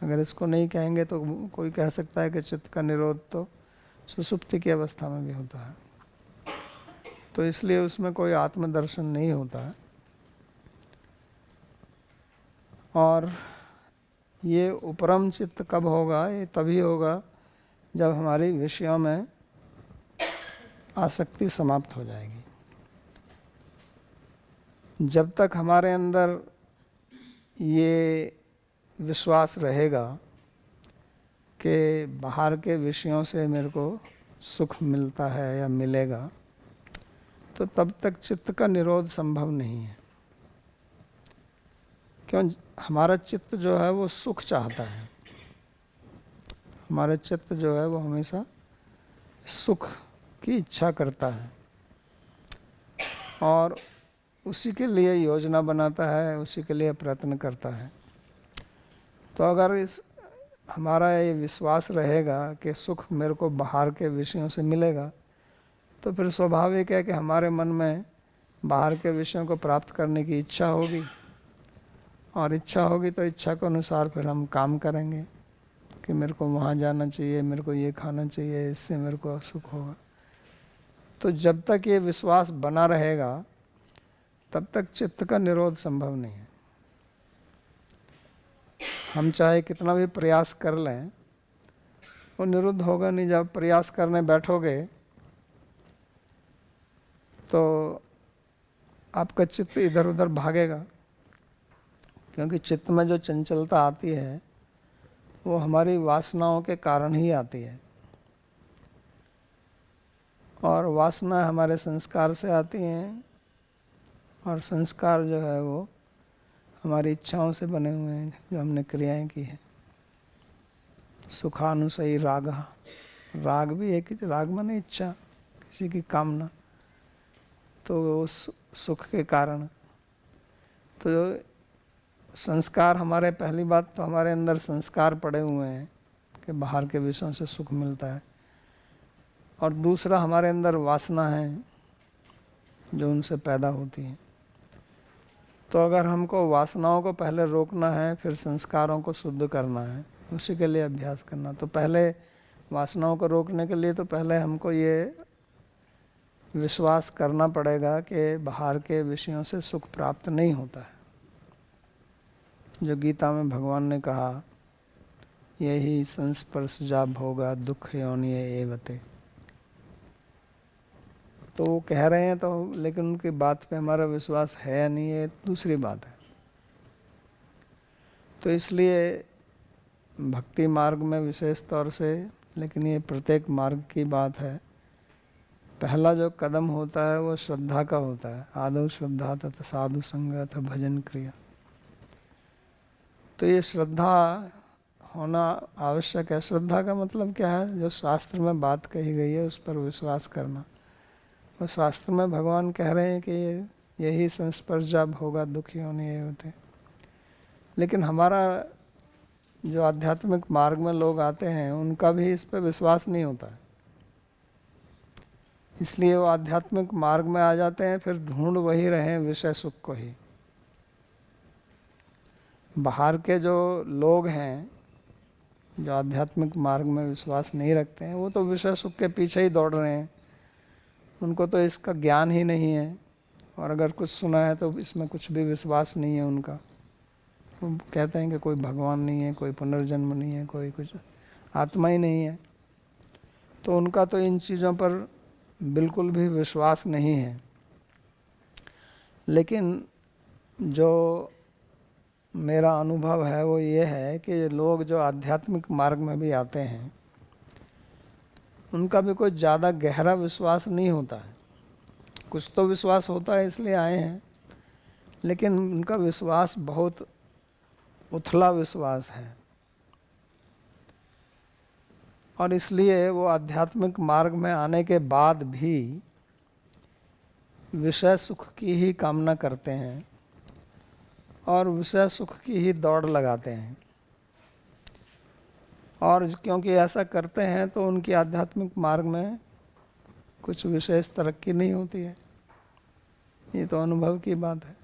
अगर इसको नहीं कहेंगे तो कोई कह सकता है कि चित्त का निरोध तो सुसुप्ति की अवस्था में भी होता है, तो इसलिए उसमें कोई आत्मदर्शन नहीं होता है। और ये उपरम चित्त कब होगा? ये तभी होगा जब हमारी विषयों में आसक्ति समाप्त हो जाएगी। जब तक हमारे अंदर ये विश्वास रहेगा कि बाहर के विषयों से मेरे को सुख मिलता है या मिलेगा, तो तब तक चित्त का निरोध संभव नहीं है। क्यों? हमारा चित्त जो है वो सुख चाहता है, हमारा चित्त जो है वो हमेशा सुख की इच्छा करता है और उसी के लिए योजना बनाता है, उसी के लिए प्रयत्न करता है। तो अगर हमारा ये विश्वास रहेगा कि सुख मेरे को बाहर के विषयों से मिलेगा, तो फिर स्वाभाविक है कि हमारे मन में बाहर के विषयों को प्राप्त करने की इच्छा होगी, और इच्छा होगी तो इच्छा के अनुसार फिर हम काम करेंगे कि मेरे को वहाँ जाना चाहिए, मेरे को ये खाना चाहिए, इससे मेरे को सुख होगा। तो जब तक ये विश्वास बना रहेगा तब तक चित्त का निरोध संभव नहीं है। हम चाहे कितना भी प्रयास कर लें वो निरुद्ध होगा नहीं। जब प्रयास करने बैठोगे तो आपका चित्त इधर उधर भागेगा, क्योंकि चित्त में जो चंचलता आती है वो हमारी वासनाओं के कारण ही आती है, और वासना हमारे संस्कार से आती हैं, और संस्कार जो है वो हमारी इच्छाओं से बने हुए हैं जो हमने क्रियाएं की हैं। सुखानुसयी राग, राग भी एक ही, राग माने इच्छा, किसी की कामना, तो वो सुख के कारण। तो संस्कार हमारे, पहली बात तो हमारे अंदर संस्कार पड़े हुए हैं कि बाहर के विषयों से सुख मिलता है, और दूसरा हमारे अंदर वासना है जो उनसे पैदा होती है। तो अगर हमको वासनाओं को पहले रोकना है, फिर संस्कारों को शुद्ध करना है, उसी के लिए अभ्यास करना। तो पहले वासनाओं को रोकने के लिए तो पहले हमको ये विश्वास करना पड़ेगा कि बाहर के विषयों से सुख प्राप्त नहीं होता है। जो गीता में भगवान ने कहा यही संस्पर्शजा भोगा दुख योनि एवते। तो वो कह रहे हैं तो, लेकिन उनकी बात पे हमारा विश्वास है या नहीं है दूसरी बात है। तो इसलिए भक्ति मार्ग में विशेष तौर से, लेकिन ये प्रत्येक मार्ग की बात है, पहला जो कदम होता है वो श्रद्धा का होता है। आदौ श्रद्धा तथा साधु संग अथ भजन क्रिया। तो ये श्रद्धा होना आवश्यक है। श्रद्धा का मतलब क्या है? जो शास्त्र में बात कही गई है उस पर विश्वास करना। और शास्त्र में भगवान कह रहे हैं कि यही संस्पर्शजा भोगा दुख योनि एवते। लेकिन हमारा जो आध्यात्मिक मार्ग में लोग आते हैं उनका भी इस पर विश्वास नहीं होता है, इसलिए वो आध्यात्मिक मार्ग में आ जाते हैं, फिर ढूंढ वही रहे हैं विषय सुख को ही। बाहर के जो लोग हैं जो आध्यात्मिक मार्ग में विश्वास नहीं रखते हैं, वो तो विषय सुख के पीछे ही दौड़ रहे हैं। उनको तो इसका ज्ञान ही नहीं है, और अगर कुछ सुना है तो इसमें कुछ भी विश्वास नहीं है उनका। वो कहते हैं कि कोई भगवान नहीं है, कोई पुनर्जन्म नहीं है, कोई कुछ आत्मा ही नहीं है। तो उनका तो इन चीज़ों पर बिल्कुल भी विश्वास नहीं है। लेकिन जो मेरा अनुभव है वो ये है कि लोग जो आध्यात्मिक मार्ग में भी आते हैं उनका भी कोई ज़्यादा गहरा विश्वास नहीं होता है। कुछ तो विश्वास होता है इसलिए आए हैं, लेकिन उनका विश्वास बहुत उथला विश्वास है। और इसलिए वो आध्यात्मिक मार्ग में आने के बाद भी विषय सुख की ही कामना करते हैं और विषय सुख की ही दौड़ लगाते हैं। और क्योंकि ऐसा करते हैं तो उनकी आध्यात्मिक मार्ग में कुछ विशेष तरक्की नहीं होती है। ये तो अनुभव की बात है।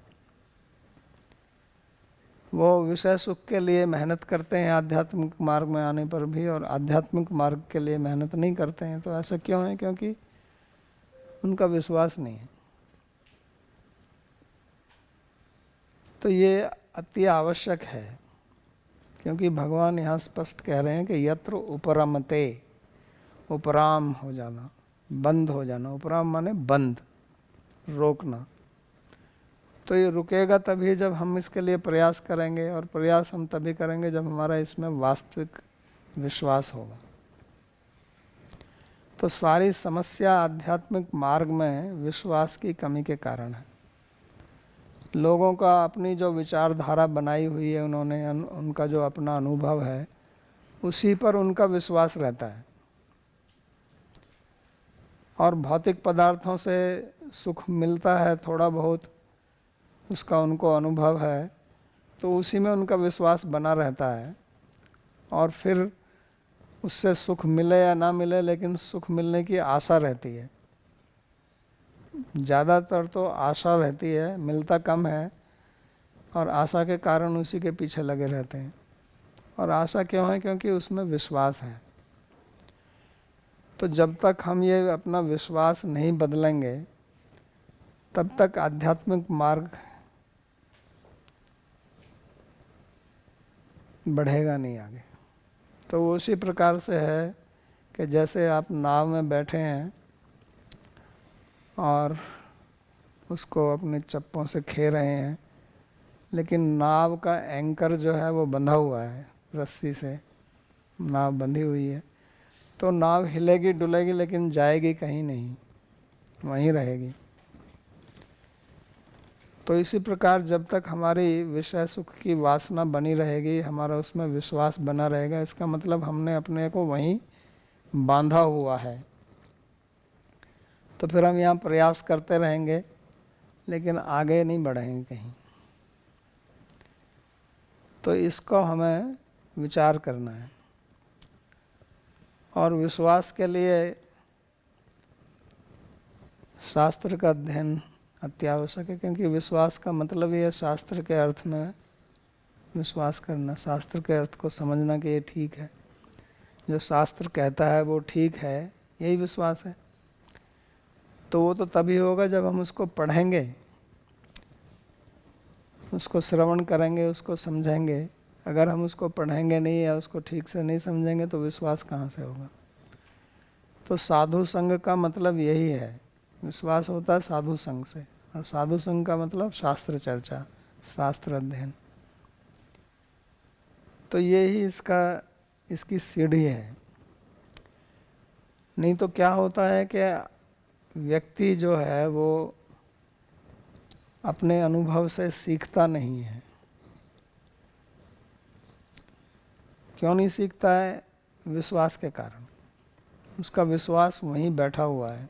वो विषय सुख के लिए मेहनत करते हैं आध्यात्मिक मार्ग में आने पर भी, और आध्यात्मिक मार्ग के लिए मेहनत नहीं करते हैं। तो ऐसा क्यों है? क्योंकि उनका विश्वास नहीं है। तो ये अति आवश्यक है, क्योंकि भगवान यहाँ स्पष्ट कह रहे हैं कि यत्र उपरमते, उपराम हो जाना, बंद हो जाना। उपराम माने बंद, रोकना। तो ये रुकेगा तभी जब हम इसके लिए प्रयास करेंगे, और प्रयास हम तभी करेंगे जब हमारा इसमें वास्तविक विश्वास होगा। तो सारी समस्या आध्यात्मिक मार्ग में विश्वास की कमी के कारण है। लोगों का अपनी जो विचारधारा बनाई हुई है उन्होंने, उनका जो अपना अनुभव है उसी पर उनका विश्वास रहता है। और भौतिक पदार्थों से सुख मिलता है थोड़ा बहुत, उसका उनको अनुभव है, तो उसी में उनका विश्वास बना रहता है। और फिर उससे सुख मिले या ना मिले, लेकिन सुख मिलने की आशा रहती है। ज़्यादातर तो आशा रहती है, मिलता कम है, और आशा के कारण उसी के पीछे लगे रहते हैं। और आशा क्यों है? क्योंकि उसमें विश्वास है। तो जब तक हम ये अपना विश्वास नहीं बदलेंगे तब तक आध्यात्मिक मार्ग बढ़ेगा नहीं आगे। तो उसी प्रकार से है कि जैसे आप नाव में बैठे हैं और उसको अपने चप्पों से खे रहे हैं, लेकिन नाव का एंकर जो है वो बंधा हुआ है, रस्सी से नाव बंधी हुई है। तो नाव हिलेगी डुलेगी लेकिन जाएगी कहीं नहीं, वहीं रहेगी। तो इसी प्रकार जब तक हमारी विषय सुख की वासना बनी रहेगी, हमारा उसमें विश्वास बना रहेगा, इसका मतलब हमने अपने को वहीं बांधा हुआ है। तो फिर हम यहाँ प्रयास करते रहेंगे लेकिन आगे नहीं बढ़ेंगे कहीं। तो इसको हमें विचार करना है। और विश्वास के लिए शास्त्र का अध्ययन अत्यावश्यक है, क्योंकि विश्वास का मतलब ही है शास्त्र के अर्थ में विश्वास करना, शास्त्र के अर्थ को समझना कि ये ठीक है, जो शास्त्र कहता है वो ठीक है, यही विश्वास है। तो वो तो तभी होगा जब हम उसको पढ़ेंगे, उसको श्रवण करेंगे, उसको समझेंगे। अगर हम उसको पढ़ेंगे नहीं या उसको ठीक से नहीं समझेंगे तो विश्वास कहाँ से होगा। तो साधु संग का मतलब यही है, विश्वास होता है साधु संग से, और साधु संग का मतलब शास्त्र चर्चा, शास्त्र अध्ययन। तो ये ही इसकी सीढ़ी है। नहीं तो क्या होता है कि व्यक्ति जो है वो अपने अनुभव से सीखता नहीं है। क्यों नहीं सीखता है? विश्वास के कारण। उसका विश्वास वहीं बैठा हुआ है,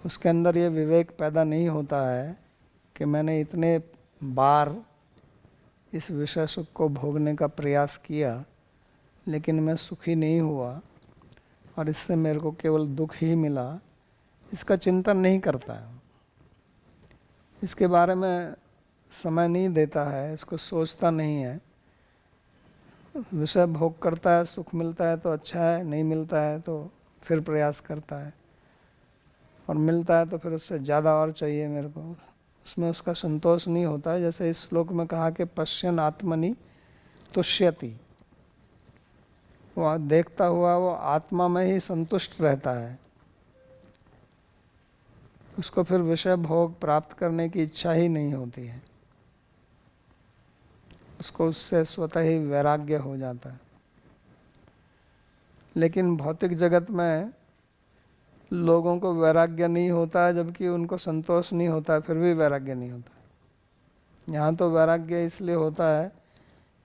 उसके अंदर ये विवेक पैदा नहीं होता है कि मैंने इतने बार इस विषय सुख को भोगने का प्रयास किया लेकिन मैं सुखी नहीं हुआ और इससे मेरे को केवल दुख ही मिला। इसका चिंतन नहीं करता है, इसके बारे में समय नहीं देता है, इसको सोचता नहीं है। विषय भोग करता है, सुख मिलता है तो अच्छा है, नहीं मिलता है तो फिर प्रयास करता है, और मिलता है तो फिर उससे ज़्यादा और चाहिए मेरे को। उसमें उसका संतोष नहीं होता है। जैसे इस श्लोक में कहा कि पश्यन् आत्मनि तुष्यति, वो देखता हुआ वो आत्मा में ही संतुष्ट रहता है, उसको फिर विषय भोग प्राप्त करने की इच्छा ही नहीं होती है, उसको उससे स्वतः ही वैराग्य हो जाता है। लेकिन भौतिक जगत में लोगों को वैराग्य नहीं होता है, जबकि उनको संतोष नहीं होता है, फिर भी वैराग्य नहीं होता है। यहाँ तो वैराग्य इसलिए होता है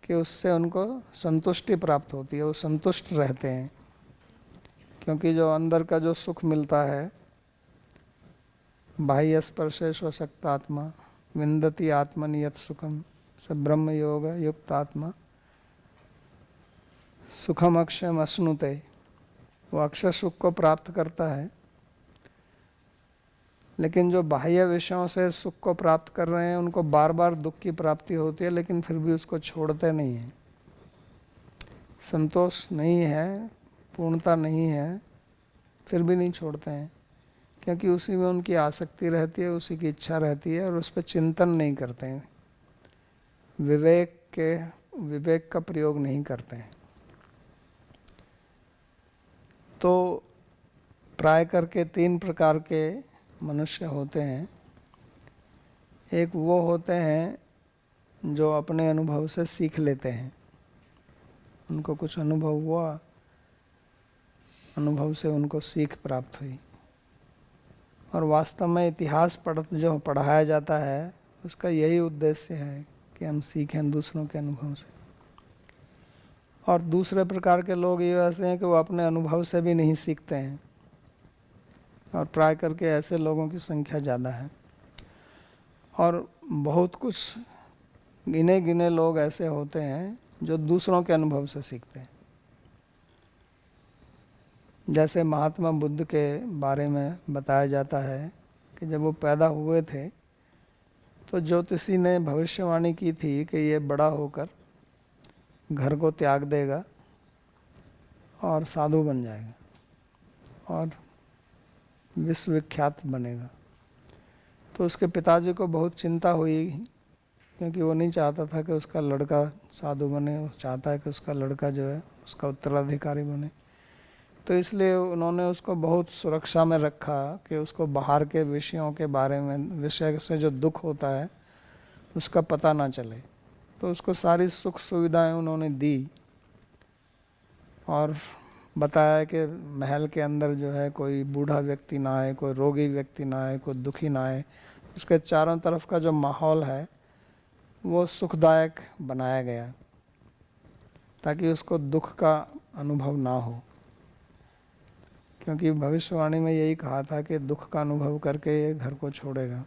कि उससे उनको संतुष्टि प्राप्त होती है, वो संतुष्ट रहते हैं। क्योंकि जो अंदर का जो सुख मिलता है, बाह्य स्पर्शेष्वशक्त आत्मा विन्दति आत्मनि यत् सुखम स ब्रह्म योग युक्त आत्मा सुखम अक्षयम अश्नुते, वो अक्षय सुख को प्राप्त करता है। लेकिन जो बाह्य विषयों से सुख को प्राप्त कर रहे हैं उनको बार बार दुख की प्राप्ति होती है, लेकिन फिर भी उसको छोड़ते नहीं हैं। संतोष नहीं है, पूर्णता नहीं है, फिर भी नहीं छोड़ते हैं, क्योंकि उसी में उनकी आसक्ति रहती है, उसी की इच्छा रहती है, और उस पर चिंतन नहीं करते हैं, विवेक का प्रयोग नहीं करते हैं। तो प्राय करके 3 प्रकार के मनुष्य होते हैं। एक वो होते हैं जो अपने अनुभव से सीख लेते हैं, उनको कुछ अनुभव हुआ, अनुभव से उनको सीख प्राप्त हुई, और वास्तव में इतिहास जो पढ़ाया जाता है उसका यही उद्देश्य है कि हम सीखें दूसरों के अनुभव से। और दूसरे प्रकार के लोग ये ऐसे हैं कि वो अपने अनुभव से भी नहीं सीखते हैं, और प्राय करके ऐसे लोगों की संख्या ज़्यादा है। और बहुत कुछ गिने गिने लोग ऐसे होते हैं जो दूसरों के अनुभव से सीखते हैं। जैसे महात्मा बुद्ध के बारे में बताया जाता है कि जब वो पैदा हुए थे तो ज्योतिषी ने भविष्यवाणी की थी कि ये बड़ा होकर घर को त्याग देगा और साधु बन जाएगा और विश्वविख्यात बनेगा। तो उसके पिताजी को बहुत चिंता हुई, क्योंकि वो नहीं चाहता था कि उसका लड़का साधु बने, वो चाहता है कि उसका लड़का जो है उसका उत्तराधिकारी बने। तो इसलिए उन्होंने उसको बहुत सुरक्षा में रखा कि उसको बाहर के विषयों के बारे में, विषय से जो दुख होता है उसका पता ना चले। तो उसको सारी सुख सुविधाएं उन्होंने दी, और बताया कि महल के अंदर जो है कोई बूढ़ा व्यक्ति ना आए, कोई रोगी व्यक्ति ना आए, कोई दुखी ना आए। उसके चारों तरफ का जो माहौल है वो सुखदायक बनाया गया, ताकि उसको दुख का अनुभव ना हो। क्योंकि भविष्यवाणी में यही कहा था कि दुख का अनुभव करके ये घर को छोड़ेगा।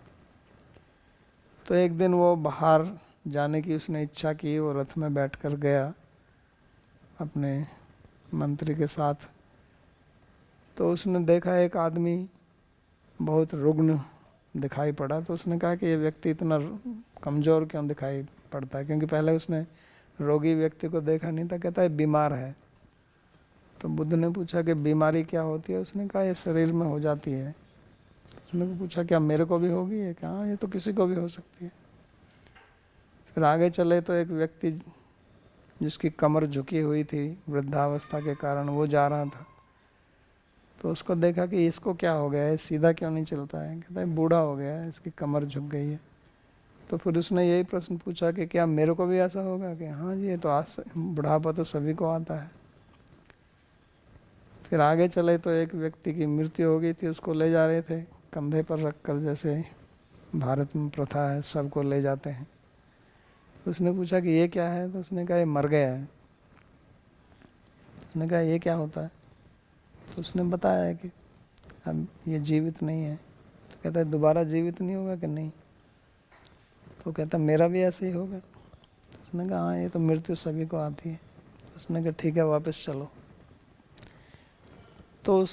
तो एक दिन वो बाहर जाने की उसने इच्छा की, वो रथ में बैठकर गया अपने मंत्री के साथ। तो उसने देखा एक आदमी बहुत रुग्ण दिखाई पड़ा। तो उसने कहा कि ये व्यक्ति इतना कमज़ोर क्यों दिखाई पड़ता है, क्योंकि पहले उसने रोगी व्यक्ति को देखा नहीं था। कहता है बीमार है। तो बुद्ध ने पूछा कि बीमारी क्या होती है? उसने कहा ये शरीर में हो जाती है। उसने पूछा क्या मेरे को भी होगी? है कहा ये तो किसी को भी हो सकती है। फिर आगे चले तो एक व्यक्ति जिसकी कमर झुकी हुई थी वृद्धावस्था के कारण, वो जा रहा था। तो उसको देखा कि इसको क्या हो गया है, सीधा क्यों नहीं चलता है। कहता है बूढ़ा हो गया है, इसकी कमर झुक गई है। तो फिर उसने यही प्रश्न पूछा कि क्या मेरे को भी ऐसा होगा? कि हाँ जी, ये तो आज बुढ़ापा तो सभी को आता है। फिर आगे चले तो एक व्यक्ति की मृत्यु हो गई थी, उसको ले जा रहे थे कंधे पर रख कर, जैसे भारत में प्रथा है सबको ले जाते हैं। उसने पूछा कि ये क्या है? तो उसने कहा ये मर गया है। उसने कहा ये क्या होता है? तो उसने बताया कि अब ये जीवित नहीं है। तो कहता है दोबारा जीवित नहीं होगा कि नहीं? तो कहता मेरा भी ऐसे ही होगा। तो उसने कहा हाँ, ये तो मृत्यु सभी को आती है। तो उसने कहा ठीक है, वापस चलो। तो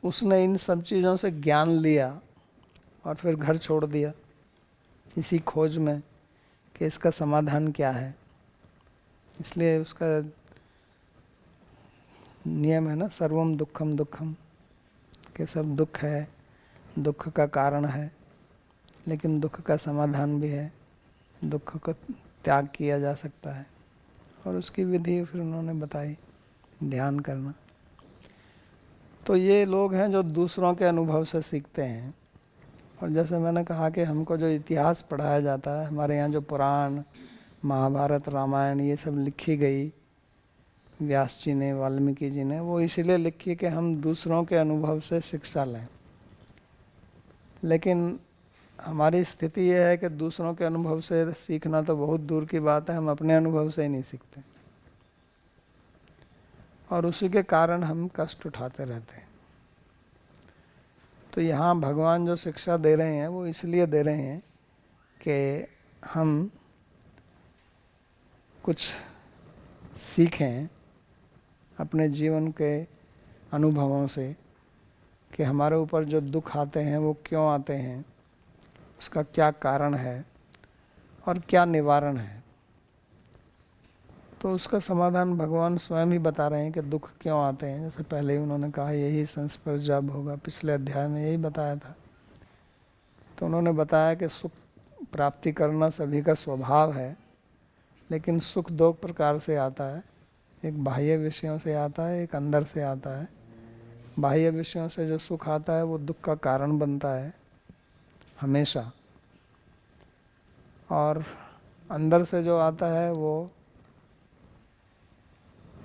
उसने इन सब चीज़ों से ज्ञान लिया और फिर घर छोड़ दिया इसी खोज में कि इसका समाधान क्या है। इसलिए उसका नियम है ना, सर्वम दुखम दुखम, कि सब दुख है, दुख का कारण है, लेकिन दुख का समाधान भी है, दुख को त्याग किया जा सकता है। और उसकी विधि फिर उन्होंने बताई, ध्यान करना। तो ये लोग हैं जो दूसरों के अनुभव से सीखते हैं। और जैसे मैंने कहा कि हमको जो इतिहास पढ़ाया जाता है, हमारे यहाँ जो पुराण, महाभारत, रामायण ये सब लिखी गई व्यास जी ने, वाल्मीकि जी ने, वो इसीलिए लिखी कि हम दूसरों के अनुभव से शिक्षा लें। लेकिन हमारी स्थिति ये है कि दूसरों के अनुभव से सीखना तो बहुत दूर की बात है, हम अपने अनुभव से ही नहीं सीखते, और उसी के कारण हम कष्ट उठाते रहते हैं। तो यहाँ भगवान जो शिक्षा दे रहे हैं वो इसलिए दे रहे हैं कि हम कुछ सीखें अपने जीवन के अनुभवों से, कि हमारे ऊपर जो दुख आते हैं वो क्यों आते हैं, उसका क्या कारण है और क्या निवारण है। तो उसका समाधान भगवान स्वयं ही बता रहे हैं कि दुख क्यों आते हैं। जैसे पहले ही उन्होंने कहा यही संस्पर्श जब होगा, पिछले अध्याय में यही बताया था। तो उन्होंने बताया कि सुख प्राप्ति करना सभी का स्वभाव है, लेकिन सुख दो प्रकार से आता है, एक बाह्य विषयों से आता है, एक अंदर से आता है। बाह्य विषयों से जो सुख आता है वो दुख का कारण बनता है हमेशा, और अंदर से जो आता है वो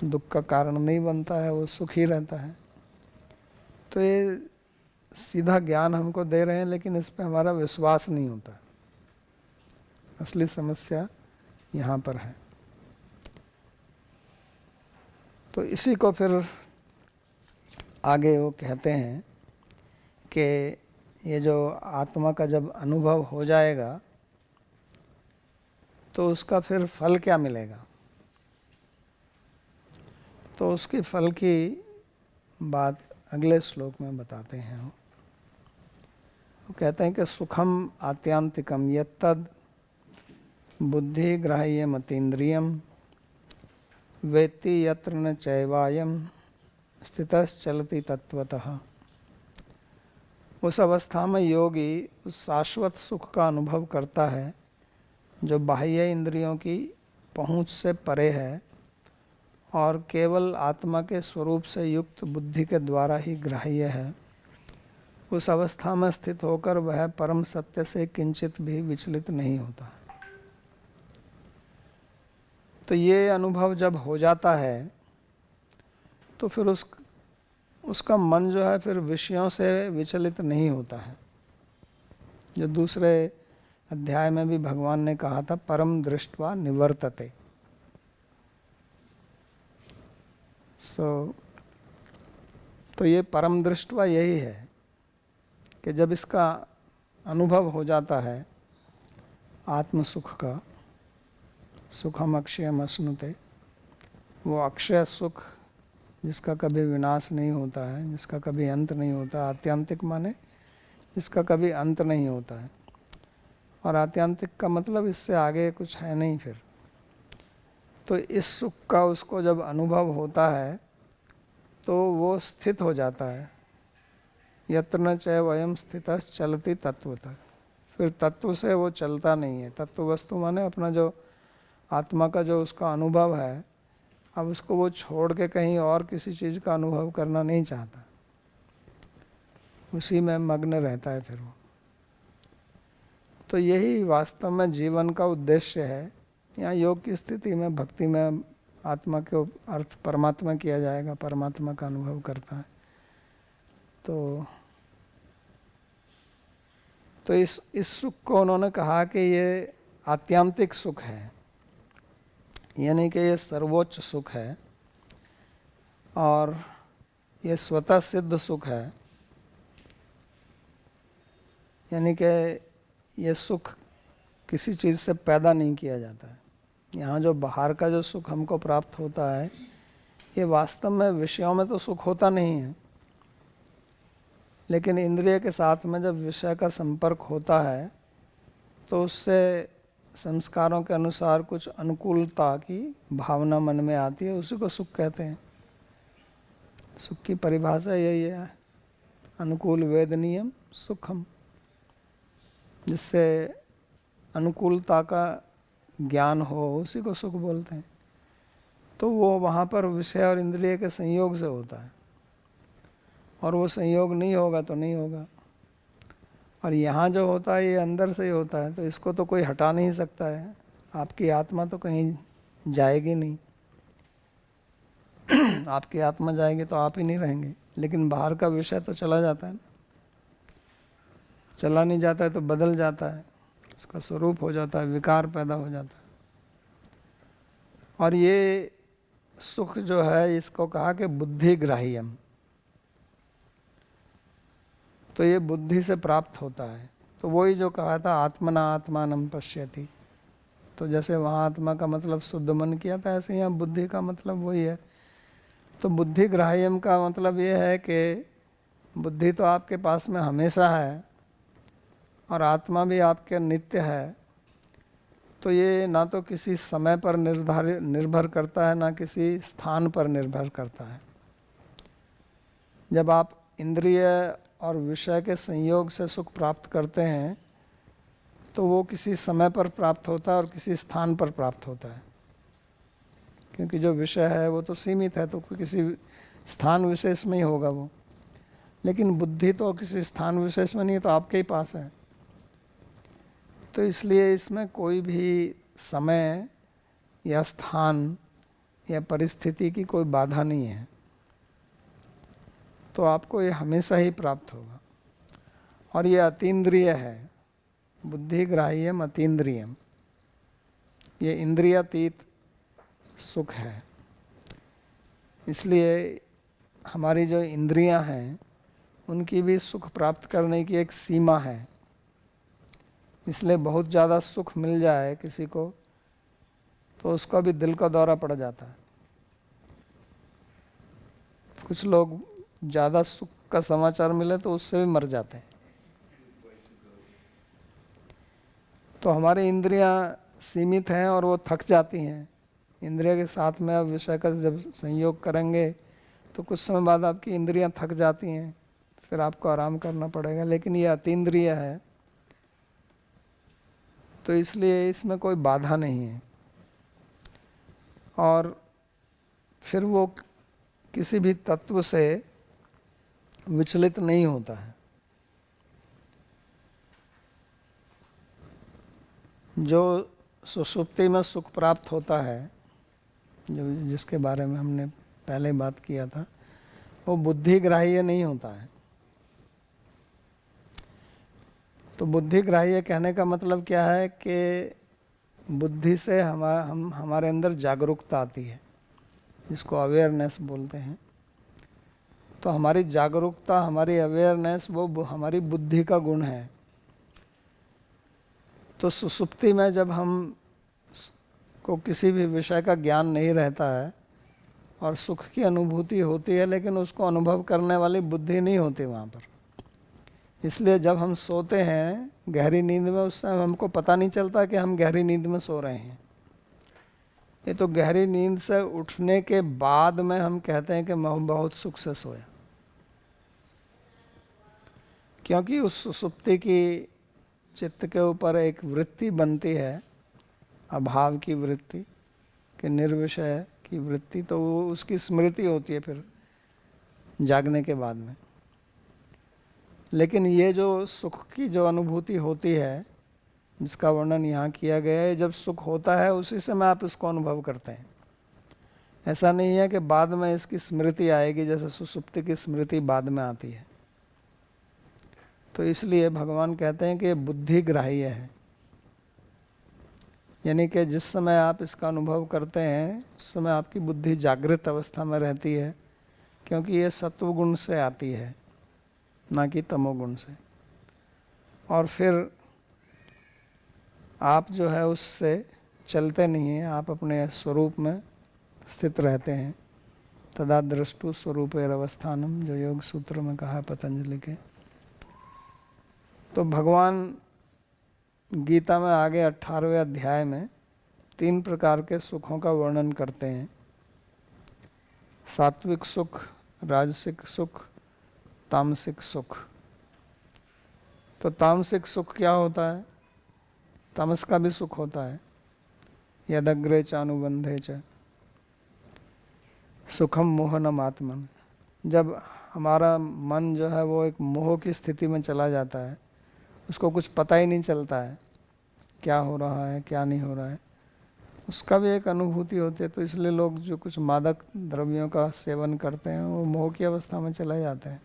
दुख का कारण नहीं बनता है, वो सुख ही रहता है। तो ये सीधा ज्ञान हमको दे रहे हैं, लेकिन इस पर हमारा विश्वास नहीं होता। असली समस्या यहाँ पर है। तो इसी को फिर आगे वो कहते हैं कि ये जो आत्मा का जब अनुभव हो जाएगा तो उसका फिर फल क्या मिलेगा। तो उसकी फल की बात अगले श्लोक में बताते हैं। वो कहते हैं कि सुखम आत्यांतिकम यत्तद बुद्धि ग्राह्य मतीन्द्रियम वेत्ति यत्र न चैवायम स्थितश्चलति तत्वतः। उस अवस्था में योगी उस शाश्वत सुख का अनुभव करता है जो बाह्य इंद्रियों की पहुँच से परे है और केवल आत्मा के स्वरूप से युक्त बुद्धि के द्वारा ही ग्राह्य है। उस अवस्था में स्थित होकर वह परम सत्य से किंचित भी विचलित नहीं होता। तो ये अनुभव जब हो जाता है तो फिर उसका मन जो है फिर विषयों से विचलित नहीं होता है। जो दूसरे अध्याय में भी भगवान ने कहा था, परम दृष्ट्वा निवर्तते। तो ये परम दृष्ट्वा यही है कि जब इसका अनुभव हो जाता है आत्म सुख का, सुखम अक्षयम अश्नुते, वो अक्षय सुख जिसका कभी विनाश नहीं होता है, जिसका कभी अंत नहीं होता। आत्यंतिक माने जिसका कभी अंत नहीं होता है, और आत्यंतिक का मतलब इससे आगे कुछ है नहीं फिर। तो इस सुख का उसको जब अनुभव होता है तो वो स्थित हो जाता है। यत्र न चैवयम् स्थितः चलति तत्वतः। फिर तत्व से वो चलता नहीं है। तत्व वस्तु माने अपना जो आत्मा का जो उसका अनुभव है, अब उसको वो छोड़ के कहीं और किसी चीज़ का अनुभव करना नहीं चाहता, उसी में मग्न रहता है फिर वो। तो यही वास्तव में जीवन का उद्देश्य है। यहाँ योग की स्थिति में, भक्ति में आत्मा के अर्थ परमात्मा किया जाएगा, परमात्मा का अनुभव करता है। तो इस सुख को उन्होंने कहा कि ये आत्यांतिक सुख है, यानी कि ये सर्वोच्च सुख है और ये स्वतः सिद्ध सुख है, यानी कि ये सुख किसी चीज़ से पैदा नहीं किया जाता है। यहाँ जो बाहर का जो सुख हमको प्राप्त होता है, ये वास्तव में विषयों में तो सुख होता नहीं है, लेकिन इंद्रिय के साथ में जब विषय का संपर्क होता है तो उससे संस्कारों के अनुसार कुछ अनुकूलता की भावना मन में आती है, उसी को सुख कहते हैं। सुख की परिभाषा यही है, अनुकूल वेदनीयम सुखम, जिससे अनुकूलता का ज्ञान हो उसी को सुख बोलते हैं। तो वो वहाँ पर विषय और इंद्रिय के संयोग से होता है, और वो संयोग नहीं होगा तो नहीं होगा। और यहाँ जो होता है ये अंदर से ही होता है, तो इसको तो कोई हटा नहीं सकता है। आपकी आत्मा तो कहीं जाएगी नहीं आपकी आत्मा जाएगी तो आप ही नहीं रहेंगे, लेकिन बाहर का विषय तो चला जाता है ना। चला नहीं जाता है तो बदल जाता है, उसका स्वरूप हो जाता है, विकार पैदा हो जाता है। और ये सुख जो है इसको कहा कि बुद्धिग्राह्यम, तो ये बुद्धि से प्राप्त होता है। तो वही जो कहा था आत्मना आत्मानं पश्यति, तो जैसे वहाँ आत्मा का मतलब शुद्ध मन किया था, ऐसे यहाँ बुद्धि का मतलब वही है। तो बुद्धिग्राह्यम का मतलब ये है कि बुद्धि तो आपके पास में हमेशा है और आत्मा भी आपके नित्य है। तो ये ना तो किसी समय पर निर्भर करता है, ना किसी स्थान पर निर्भर करता है। जब आप इंद्रिय और विषय के संयोग से सुख प्राप्त करते हैं तो वो किसी समय पर प्राप्त होता है और किसी स्थान पर प्राप्त होता है, क्योंकि जो विषय है वो तो सीमित है, तो किसी स्थान विशेष में ही होगा वो। लेकिन बुद्धि तो किसी स्थान विशेष में नहीं है, तो आपके ही पास है। तो इसलिए इसमें कोई भी समय या स्थान या परिस्थिति की कोई बाधा नहीं है, तो आपको ये हमेशा ही प्राप्त होगा। और ये अतीन्द्रिय है, बुद्धिग्राह्यम अतीन्द्रियम, ये इंद्रियातीत सुख है। इसलिए हमारी जो इंद्रियां हैं उनकी भी सुख प्राप्त करने की एक सीमा है। इसलिए बहुत ज़्यादा सुख मिल जाए किसी को तो उसका भी दिल का दौरा पड़ जाता है। कुछ लोग ज़्यादा सुख का समाचार मिले तो उससे भी मर जाते हैं। तो हमारी इंद्रियां सीमित हैं और वो थक जाती हैं। इंद्रिय के साथ में अब विषय का जब संयोग करेंगे तो कुछ समय बाद आपकी इंद्रियां थक जाती हैं, फिर आपको आराम करना पड़ेगा। लेकिन ये अतीन्द्रिय है, तो इसलिए इसमें कोई बाधा नहीं है और फिर वो किसी भी तत्व से विचलित नहीं होता है। जो सुषुप्ति में सुख प्राप्त होता है, जो जिसके बारे में हमने पहले बात किया था, वो बुद्धिग्राह्य नहीं होता है। तो बुद्धिग्राह्य कहने का मतलब क्या है कि बुद्धि से हमारे अंदर जागरूकता आती है, जिसको अवेयरनेस बोलते हैं। तो हमारी जागरूकता, हमारी अवेयरनेस वो हमारी बुद्धि का गुण है। तो सुसुप्ति में जब हम को किसी भी विषय का ज्ञान नहीं रहता है और सुख की अनुभूति होती है, लेकिन उसको अनुभव करने वाली बुद्धि नहीं होती वहाँ पर। इसलिए जब हम सोते हैं गहरी नींद में, उस समय हमको पता नहीं चलता कि हम गहरी नींद में सो रहे हैं। ये तो गहरी नींद से उठने के बाद में हम कहते हैं कि मैं बहुत सुख से सोया, क्योंकि उस सुसुप्ति की चित्त के ऊपर एक वृत्ति बनती है अभाव की वृत्ति, कि निर्विषय की वृत्ति, तो वो उसकी स्मृति होती है फिर जागने के बाद में। लेकिन ये जो सुख की जो अनुभूति होती है जिसका वर्णन यहाँ किया गया है, जब सुख होता है उसी समय आप इसको अनुभव करते हैं। ऐसा नहीं है कि बाद में इसकी स्मृति आएगी, जैसे सुसुप्ति की स्मृति बाद में आती है। तो इसलिए भगवान कहते हैं कि बुद्धि ग्राह्य है, यानी कि जिस समय आप इसका अनुभव करते हैं उस समय आपकी बुद्धि जागृत अवस्था में रहती है, क्योंकि ये सत्वगुण से आती है ना कि तमोगुण से। और फिर आप जो है उससे चलते नहीं हैं, आप अपने स्वरूप में स्थित रहते हैं। तदा दृष्टु स्वरूपेरवस्थानम, जो योग सूत्र में कहा है पतंजलि के। तो भगवान गीता में आगे 18वें अध्याय में 3 प्रकार के सुखों का वर्णन करते हैं। सात्विक सुख, राजसिक सुख, तामसिक सुख। तो तामसिक सुख क्या होता है? तामस का भी सुख होता है। यदग्रे चानुबंधे च सुखम मोहनम आत्मन। जब हमारा मन जो है वो एक मोह की स्थिति में चला जाता है, उसको कुछ पता ही नहीं चलता है क्या हो रहा है क्या नहीं हो रहा है, उसका भी एक अनुभूति होती है। तो इसलिए लोग जो कुछ मादक द्रव्यों का सेवन करते हैं वो मोह की अवस्था में चले जाते हैं।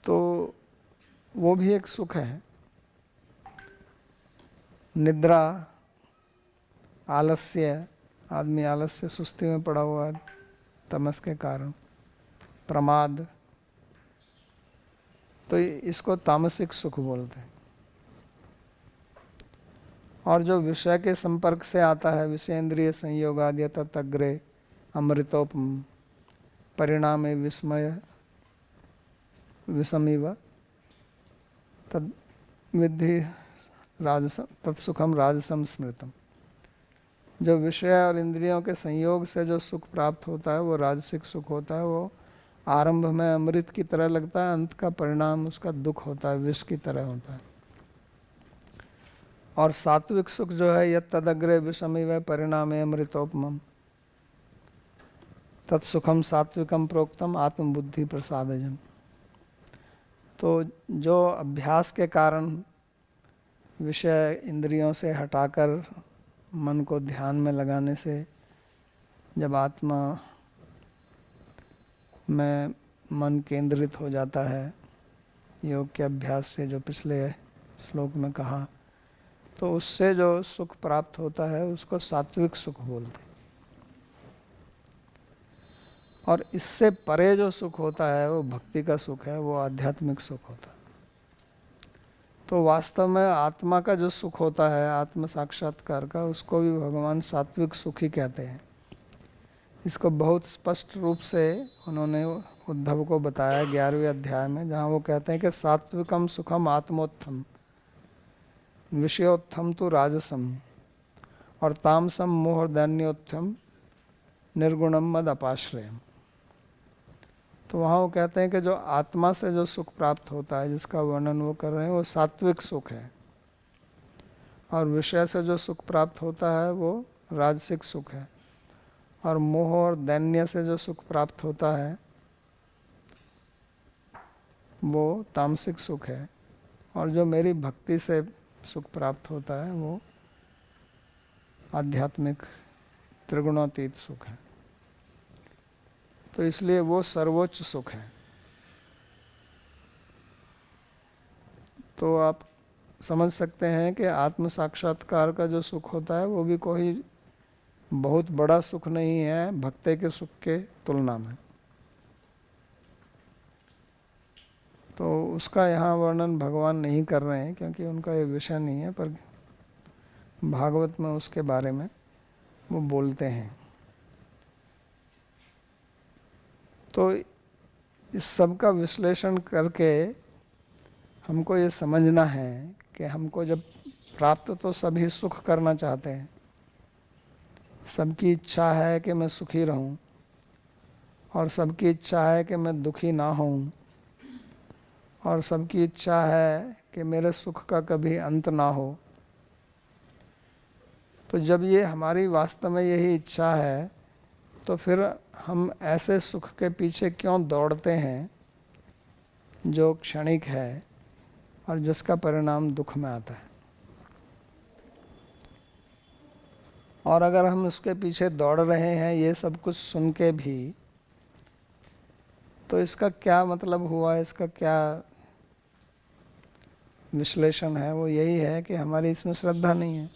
तो वो भी एक सुख है। निद्रा, आलस्य, आदमी आलस्य सुस्ती में पड़ा हुआ है तमस के कारण, प्रमाद, तो इसको तामसिक सुख बोलते हैं। और जो विषय के संपर्क से आता है, विषयेंद्रिय संयोगाद्य तग्रे अमृतोपम परिणामे विस्मय विषमिव तद विद्धि राजसम तत्सुखम राजसम स्मृतम। जो विषय और इंद्रियों के संयोग से जो सुख प्राप्त होता है वो राजसिक सुख होता है। वो आरंभ में अमृत की तरह लगता है, अंत का परिणाम उसका दुख होता है, विष की तरह होता है। और सात्विक सुख जो है यत् तदग्रे विषमिव परिणामे अमृतोपमम तत्सुखम सात्विकम प्रोक्तम आत्मबुद्धि प्रसादजम। तो जो अभ्यास के कारण विषय इंद्रियों से हटाकर मन को ध्यान में लगाने से जब आत्मा में मन केंद्रित हो जाता है योग के अभ्यास से, जो पिछले श्लोक में कहा, तो उससे जो सुख प्राप्त होता है उसको सात्विक सुख बोलते हैं। और इससे परे जो सुख होता है वो भक्ति का सुख है, वो आध्यात्मिक सुख होता है। तो वास्तव में आत्मा का जो सुख होता है, आत्म साक्षात्कार का, उसको भी भगवान सात्विक सुख ही कहते हैं। इसको बहुत स्पष्ट रूप से उन्होंने उद्धव को बताया 11वें अध्याय में, जहाँ वो कहते हैं कि सात्विकम सुखम आत्मोत्थम विषयोत्थम तो राजसम और तामसम मोह दैन्योत्थम निर्गुणम मद अपाश्रयम। तो वहाँ वो कहते हैं कि जो आत्मा से जो सुख प्राप्त होता है, जिसका वर्णन वो कर रहे हैं, वो सात्विक सुख है। और विषय से जो सुख प्राप्त होता है वो राजसिक सुख है। और मोह और दैन्य से जो सुख प्राप्त होता है वो तामसिक सुख है। और जो मेरी भक्ति से सुख प्राप्त होता है वो आध्यात्मिक त्रिगुणातीत सुख है। तो इसलिए वो सर्वोच्च सुख है। तो आप समझ सकते हैं कि आत्म साक्षात्कार का जो सुख होता है वो भी कोई बहुत बड़ा सुख नहीं है भक्ति के सुख के तुलना में। तो उसका यहाँ वर्णन भगवान नहीं कर रहे हैं क्योंकि उनका ये विषय नहीं है, पर भागवत में उसके बारे में वो बोलते हैं। तो इस सब का विश्लेषण करके हमको ये समझना है कि हमको जब प्राप्त तो सभी सुख करना चाहते हैं, सबकी इच्छा है कि मैं सुखी रहूं और सबकी इच्छा है कि मैं दुखी ना हूं और सबकी इच्छा है कि मेरे सुख का कभी अंत ना हो, तो जब ये हमारी वास्तव में यही इच्छा है तो फिर हम ऐसे सुख के पीछे क्यों दौड़ते हैं जो क्षणिक है और जिसका परिणाम दुख में आता है। और अगर हम उसके पीछे दौड़ रहे हैं ये सब कुछ सुन के भी, तो इसका क्या मतलब हुआ, इसका क्या विश्लेषण है? वो यही है कि हमारी इसमें श्रद्धा नहीं है,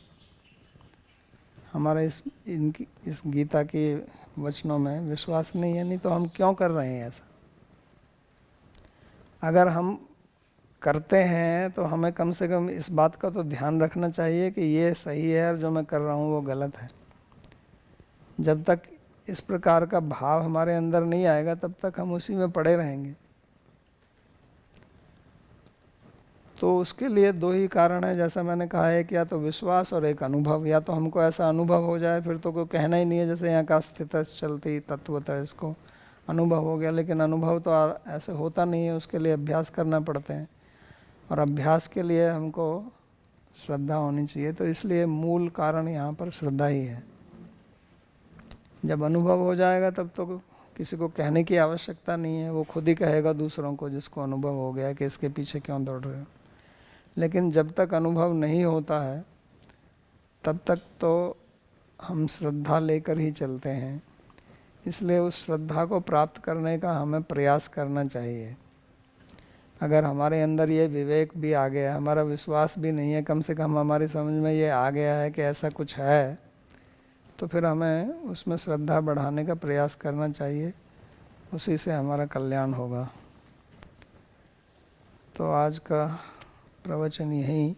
हमारा इस गीता के वचनों में विश्वास नहीं है। नहीं तो हम क्यों कर रहे हैं ऐसा? अगर हम करते हैं तो हमें कम से कम इस बात का तो ध्यान रखना चाहिए कि ये सही है और जो मैं कर रहा हूँ वो गलत है। जब तक इस प्रकार का भाव हमारे अंदर नहीं आएगा तब तक हम उसी में पड़े रहेंगे। तो उसके लिए दो ही कारण है, जैसा मैंने कहा है कि या तो विश्वास और एक अनुभव। या तो हमको ऐसा अनुभव हो जाए, फिर तो कोई कहना ही नहीं है, जैसे यहाँ का स्थित चलती तत्वता इसको अनुभव हो गया, लेकिन अनुभव तो ऐसे होता नहीं है, उसके लिए अभ्यास करना पड़ते हैं और अभ्यास के लिए हमको श्रद्धा होनी चाहिए। तो इसलिए मूल कारण यहाँ पर श्रद्धा ही है। जब अनुभव हो जाएगा तब तो किसी को कहने की आवश्यकता नहीं है, वो खुद ही कहेगा दूसरों को जिसको अनुभव हो गया कि इसके पीछे क्यों दौड़ रहे हो। लेकिन जब तक अनुभव नहीं होता है तब तक तो हम श्रद्धा लेकर ही चलते हैं। इसलिए उस श्रद्धा को प्राप्त करने का हमें प्रयास करना चाहिए। अगर हमारे अंदर ये विवेक भी आ गया, हमारा विश्वास भी नहीं है, कम से कम हमारी समझ में ये आ गया है कि ऐसा कुछ है, तो फिर हमें उसमें श्रद्धा बढ़ाने का प्रयास करना चाहिए। उसी से हमारा कल्याण होगा। तो आज का प्रवचन यहीं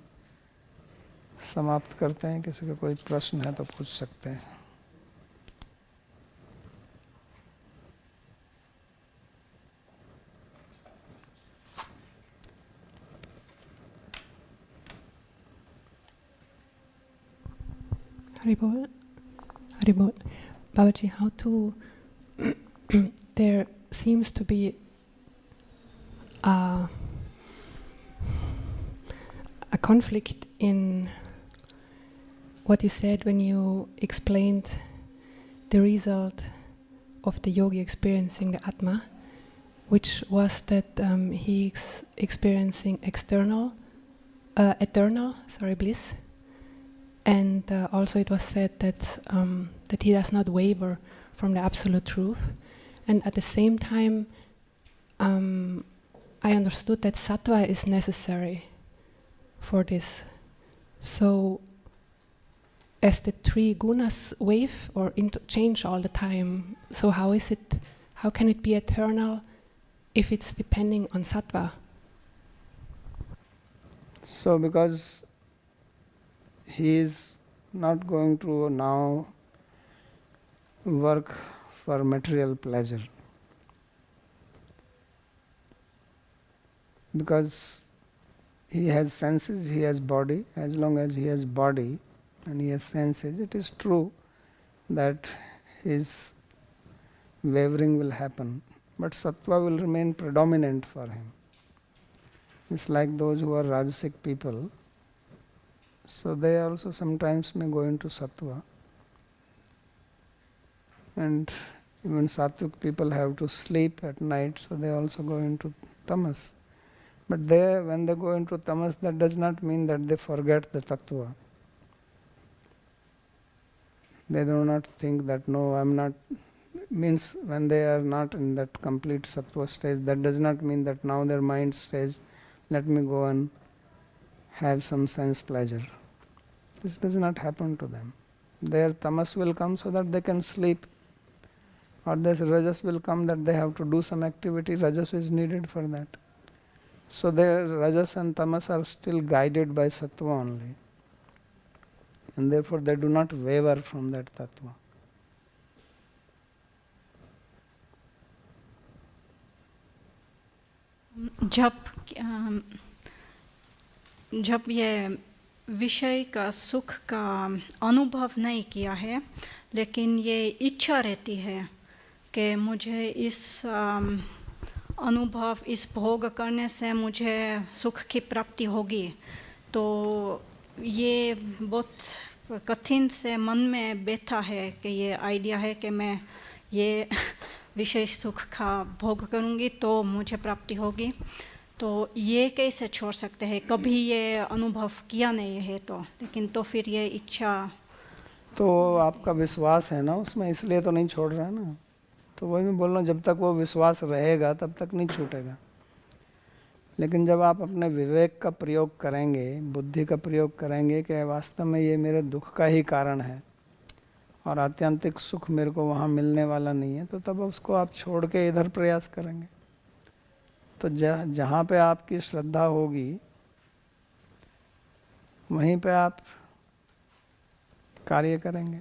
समाप्त करते हैं। किसी का कोई प्रश्न है तो पूछ सकते हैं। Haribol, Haribol. Babaji, how to there seems to be a conflict in what you said when you explained the result of the yogi experiencing the Atma, which was that he's experiencing eternal bliss. And also it was said that that he does not waver from the absolute truth. And at the same time, I understood that sattva is necessary for this. So as the three gunas wave or change all the time, so how can it be eternal if it's depending on sattva? So because he is not going to now work for material pleasure, because he has senses, he has body. As long as he has body and he has senses, it is true that his wavering will happen, but sattva will remain predominant for him. It's like those who are rajasic people, so they also sometimes may go into sattva. And even sattvic people have to sleep at night, so they also go into tamas. But when they go into tamas, that does not mean that they forget the tattva. They do not think that, no, I'm not, means when they are not in that complete sattva stage, that does not mean that now their mind says, let me go and have some sense pleasure. This does not happen to them. Their tamas will come so that they can sleep, or this rajas will come that they have to do some activity. Rajas is needed for that. So their rajas and tamas are still guided by sattva only, and therefore they do not waver from that tattva. जब ये विषय का सुख का अनुभव नहीं किया है, लेकिन ये इच्छा रहती है कि मुझे इस अनुभव, इस भोग करने से मुझे सुख की प्राप्ति होगी, तो ये बहुत कठिन से मन में बैठा है कि ये आइडिया है कि मैं ये विशेष सुख का भोग करूँगी तो मुझे प्राप्ति होगी, तो ये कैसे छोड़ सकते हैं? कभी ये अनुभव किया नहीं है तो, लेकिन तो फिर ये इच्छा। तो आपका विश्वास है ना उसमें, इसलिए तो नहीं छोड़ रहा है ना। तो वही मैं बोल रहा हूँ, जब तक वो विश्वास रहेगा तब तक नहीं छूटेगा। लेकिन जब आप अपने विवेक का प्रयोग करेंगे, बुद्धि का प्रयोग करेंगे कि वास्तव में ये मेरे दुख का ही कारण है और आत्यंतिक सुख मेरे को वहाँ मिलने वाला नहीं है, तो तब उसको आप छोड़ के इधर प्रयास करेंगे। तो जहाँ पे आपकी श्रद्धा होगी वहीं पे आप कार्य करेंगे।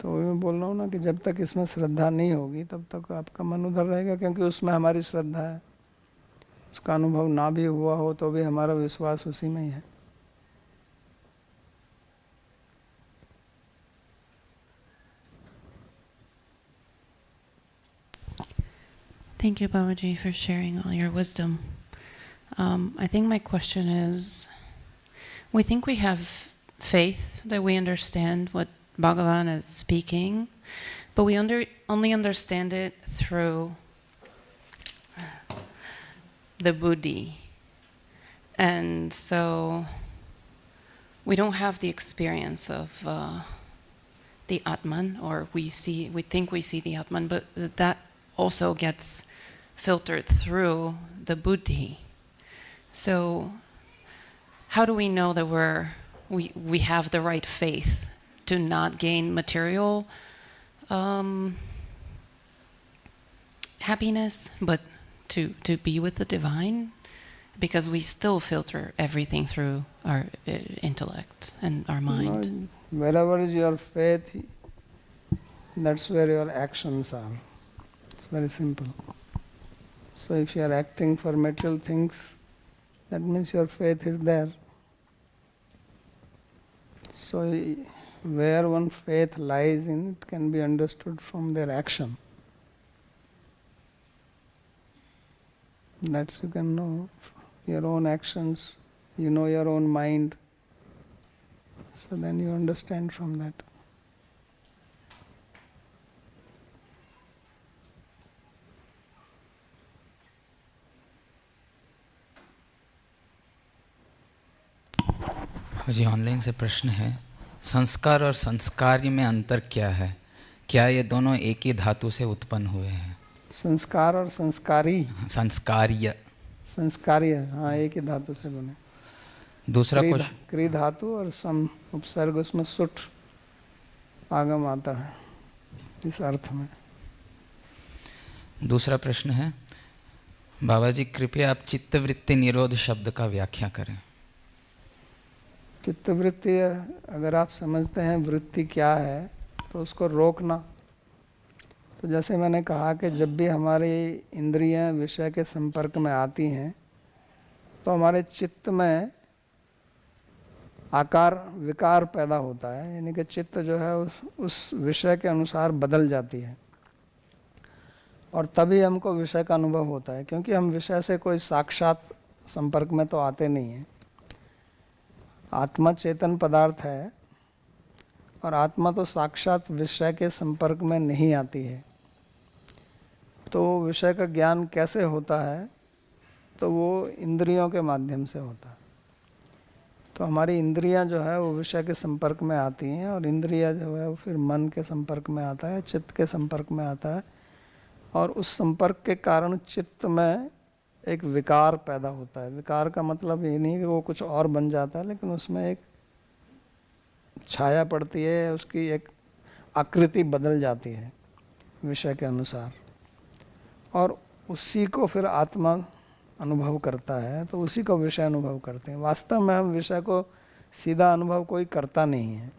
तो वही मैं बोल रहा हूँ ना कि जब तक इसमें श्रद्धा नहीं होगी तब तक आपका मन उधर रहेगा, क्योंकि उसमें हमारी श्रद्धा है। उसका अनुभव ना भी हुआ हो तो भी हमारा विश्वास उसी में ही है। Thank you, Babaji, for sharing all your wisdom. I think my question is, we think we have faith that we understand what Bhagavan is speaking, but we only understand it through the buddhi. And so we don't have the experience of the Atman, or we think we see the Atman, but that also gets filtered through the buddhi. So how do we know that we have the right faith to not gain material happiness, but to be with the divine? Because we still filter everything through our intellect and our mind. Wherever is your faith, that's where your actions are. It's very simple. So if you are acting for material things, that means your faith is there. So where one faith lies in, it can be understood from their action. That's you can know your own actions, you know your own mind. So then you understand from that. जी ऑनलाइन से प्रश्न है, संस्कार और संस्कार्य में अंतर क्या है? क्या ये दोनों एक ही धातु से उत्पन्न हुए हैं? संस्कार और संस्कारी, संस्कार्य, संस्कार्य, हाँ एक ही धातु से बने। दूसरा क्वेश्चन, क्री धातु और सम उपसर्ग, उसमें सुठ आगम आता है इस अर्थ में। दूसरा प्रश्न है, बाबा जी कृपया आप चित्तवृत्ति निरोध शब्द का व्याख्या करें। चित्तवृत्ति अगर आप समझते हैं वृत्ति क्या है तो उसको रोकना। तो जैसे मैंने कहा कि जब भी हमारी इंद्रियां विषय के संपर्क में आती हैं तो हमारे चित्त में आकार विकार पैदा होता है, यानी कि चित्त जो है उस विषय के अनुसार बदल जाती है और तभी हमको विषय का अनुभव होता है, क्योंकि हम विषय से कोई साक्षात संपर्क में तो आते नहीं हैं। आत्मा चेतन पदार्थ है और आत्मा तो साक्षात विषय के संपर्क में नहीं आती है। तो विषय का ज्ञान कैसे होता है? तो वो इंद्रियों के माध्यम से होता है। तो हमारी इंद्रियां जो है वो विषय के संपर्क में आती हैं और इंद्रिया जो है वो फिर मन के संपर्क में आता है, चित्त के संपर्क में आता है और उस संपर्क के कारण चित्त में एक विकार पैदा होता है। विकार का मतलब ये नहीं कि वो कुछ और बन जाता है, लेकिन उसमें एक छाया पड़ती है, उसकी एक आकृति बदल जाती है विषय के अनुसार और उसी को फिर आत्मा अनुभव करता है, तो उसी को विषय अनुभव करते हैं। वास्तव में हम विषय को सीधा अनुभव कोई करता नहीं है।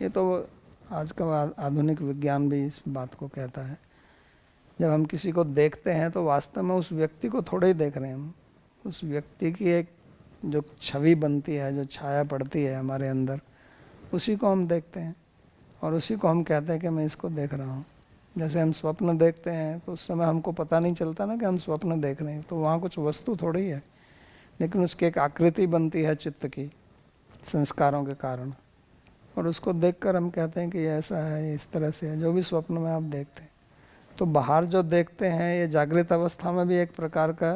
ये तो आज का आधुनिक विज्ञान भी इस बात को कहता है। जब हम किसी को देखते हैं तो वास्तव में उस व्यक्ति को थोड़े ही देख रहे हैं हम, उस व्यक्ति की एक जो छवि बनती है, जो छाया पड़ती है हमारे अंदर, उसी को हम देखते हैं और उसी को हम कहते हैं कि मैं इसको देख रहा हूँ। जैसे हम स्वप्न देखते हैं तो उस समय हमको पता नहीं चलता ना कि हम स्वप्न देख रहे हैं, तो वहाँ कुछ वस्तु थोड़ी है, लेकिन उसकी एक आकृति बनती है चित्त की संस्कारों के कारण, और उसको देखकर हम कहते हैं कि ये ऐसा है, ये इस तरह से है, जो भी स्वप्न में आप देखते हैं। तो बाहर जो देखते हैं ये जागृत अवस्था में भी एक प्रकार का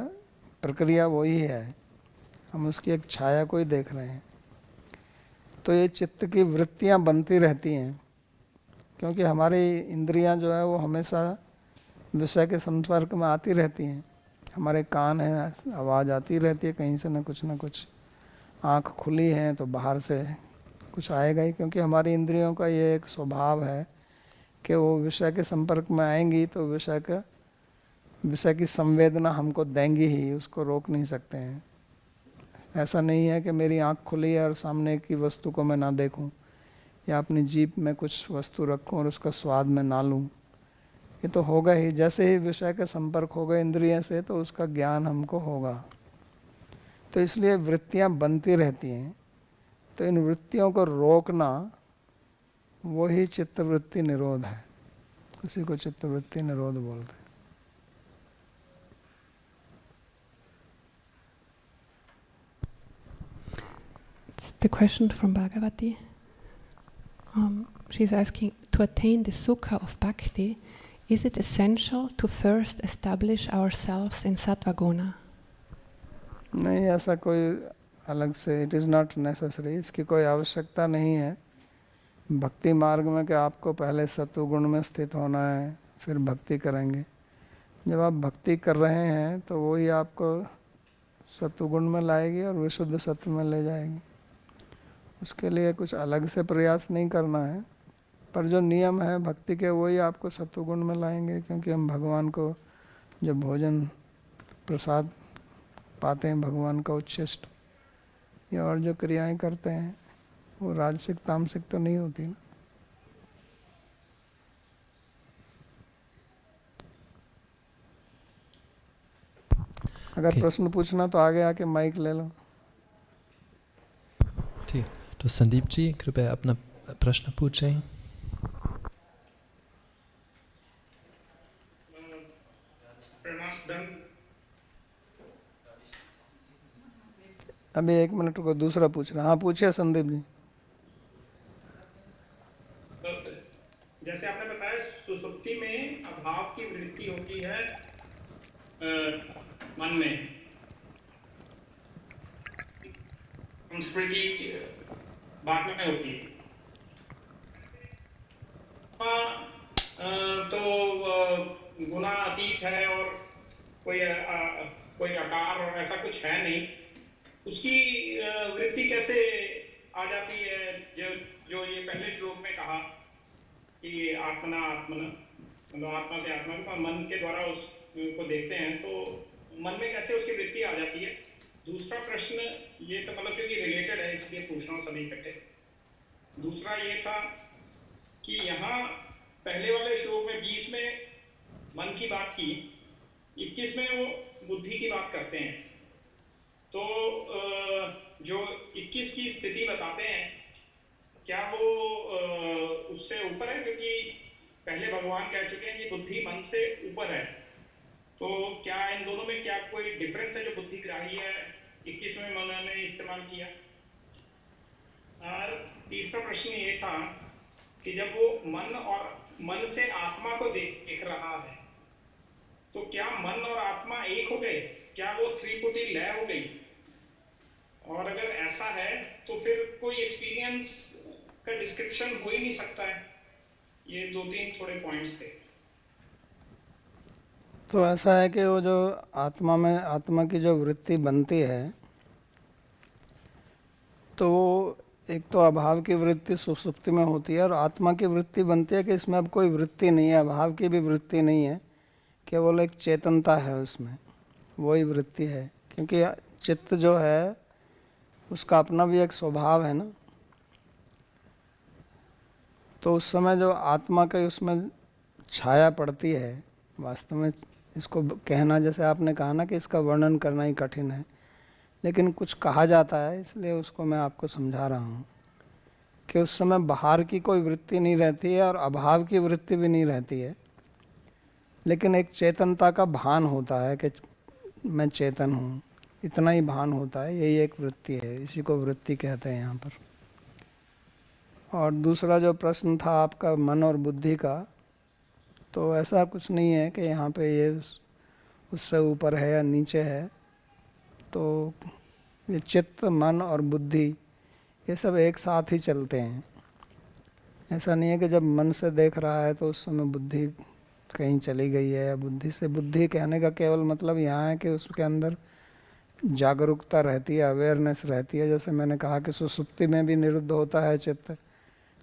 प्रक्रिया वही है, हम उसकी एक छाया को ही देख रहे हैं। तो ये चित्त की वृत्तियां बनती रहती हैं, क्योंकि हमारी इंद्रियां जो है वो हमेशा विषय के संपर्क में आती रहती हैं। हमारे कान हैं, आवाज़ आती रहती है कहीं से न कुछ। आँख खुली है तो बाहर से कुछ आएगा ही, क्योंकि हमारी इंद्रियों का ये एक स्वभाव है कि वो विषय के संपर्क में आएंगी तो विषय की संवेदना हमको देंगी ही, उसको रोक नहीं सकते हैं। ऐसा नहीं है कि मेरी आँख खुली है और सामने की वस्तु को मैं ना देखूं, या अपनी जीभ में कुछ वस्तु रखूं और उसका स्वाद मैं ना लूं। ये तो होगा ही, जैसे ही विषय का संपर्क होगा इंद्रिय से तो उसका ज्ञान हमको होगा। तो इसलिए वृत्तियां बनती रहती हैं। तो इन वृत्तियों को रोकना वही चित्तवृत्ति निरोध है, उसी को चित्तवृत्ति निरोध बोलते हैं। It's the question from Bhagavati. She's asking, to attain the sukha of bhakti, is it essential to first establish ourselves in sattva guna? नहीं, ऐसा कोई अलग से इट इज़ नॉट नेसेसरी, इसकी कोई आवश्यकता नहीं है भक्ति मार्ग में कि आपको पहले सत्वगुण में स्थित होना है फिर भक्ति करेंगे। जब आप भक्ति कर रहे हैं तो वही आपको सत्वगुण में लाएगी और विशुद्ध सत्व में ले जाएगी। उसके लिए कुछ अलग से प्रयास नहीं करना है, पर जो नियम है भक्ति के वही आपको सत्वगुण में लाएंगे, क्योंकि हम भगवान को जो भोजन प्रसाद पाते हैं भगवान का उच्छिष्ट, या और जो क्रियाएं करते हैं वो राजसिक तामसिक तो नहीं होती ना। अगर प्रश्न पूछना तो आगे आके माइक ले लो। ठीक है, तो संदीप जी कृपया अपना प्रश्न पूछें। अभी 1 मिनट को दूसरा पूछ रहा। हाँ पूछिए संदीप जी। जैसे आपने बताया सुसुप्ति में अभाव की वृत्ति होती है मन में, स्मृति बाद में होती है। तो गुना अतीत है और कोई आकार और ऐसा कुछ है नहीं, उसकी वृत्ति कैसे आ जाती है? जो ये पहले श्लोक में कहा कि आत्मना मतलब आत्मा से आत्मा को मन के द्वारा उसको देखते हैं, तो मन में कैसे उसकी वृत्ति आ जाती है? दूसरा प्रश्न ये तो मतलब क्योंकि रिलेटेड है इसलिए पूछ रहा हूँ सभी इकट्ठे। दूसरा ये था कि यहाँ पहले वाले श्लोक में 20 में मन की बात की, 21 में वो बुद्धि की बात करते हैं। तो जो 21 की स्थिति बताते हैं क्या वो उससे ऊपर है? क्योंकि पहले भगवान कह चुके हैं कि बुद्धि मन से ऊपर है, तो क्या इन दोनों में क्या कोई डिफरेंस है जो बुद्धिग्राही है 21 में उन्होंने इस्तेमाल किया? और तीसरा प्रश्न ये था कि जब वो मन से आत्मा को देख रहा है तो क्या मन और आत्मा एक हो गए? क्या वो त्रिपुटी लय हो गई? और अगर ऐसा है तो फिर कोई एक्सपीरियंस का डिस्क्रिप्शन हो ही नहीं सकता है। ये 2-3 थोड़े पॉइंट्स थे। तो ऐसा है कि वो जो आत्मा की जो वृत्ति बनती है, तो एक तो अभाव की वृत्ति सुसुप्ति में होती है और आत्मा की वृत्ति बनती है कि इसमें अब कोई वृत्ति नहीं है, अभाव की भी वृत्ति नहीं है, केवल एक चेतनता है उसमें, वही वृत्ति है। क्योंकि चित्त जो है उसका अपना भी एक स्वभाव है ना, तो उस समय जो आत्मा का उसमें छाया पड़ती है, वास्तव में इसको कहना, जैसे आपने कहा ना कि इसका वर्णन करना ही कठिन है, लेकिन कुछ कहा जाता है इसलिए उसको मैं आपको समझा रहा हूँ कि उस समय बाहर की कोई वृत्ति नहीं रहती है और अभाव की वृत्ति भी नहीं रहती है, लेकिन एक चेतनता का भान होता है कि मैं चेतन हूँ, इतना ही भान होता है। यही एक वृत्ति है, इसी को वृत्ति कहते हैं यहाँ पर। और दूसरा जो प्रश्न था आपका मन और बुद्धि का, तो ऐसा कुछ नहीं है कि यहाँ पे ये उससे ऊपर है या नीचे है। तो ये चित्त, मन और बुद्धि ये सब एक साथ ही चलते हैं। ऐसा नहीं है कि जब मन से देख रहा है तो उस समय बुद्धि कहीं चली गई है, या बुद्धि से, बुद्धि कहने का केवल मतलब यहाँ है कि उसके अंदर जागरूकता रहती है, अवेयरनेस रहती है। जैसे मैंने कहा कि सुसुप्ति में भी निरुद्ध होता है चित्त,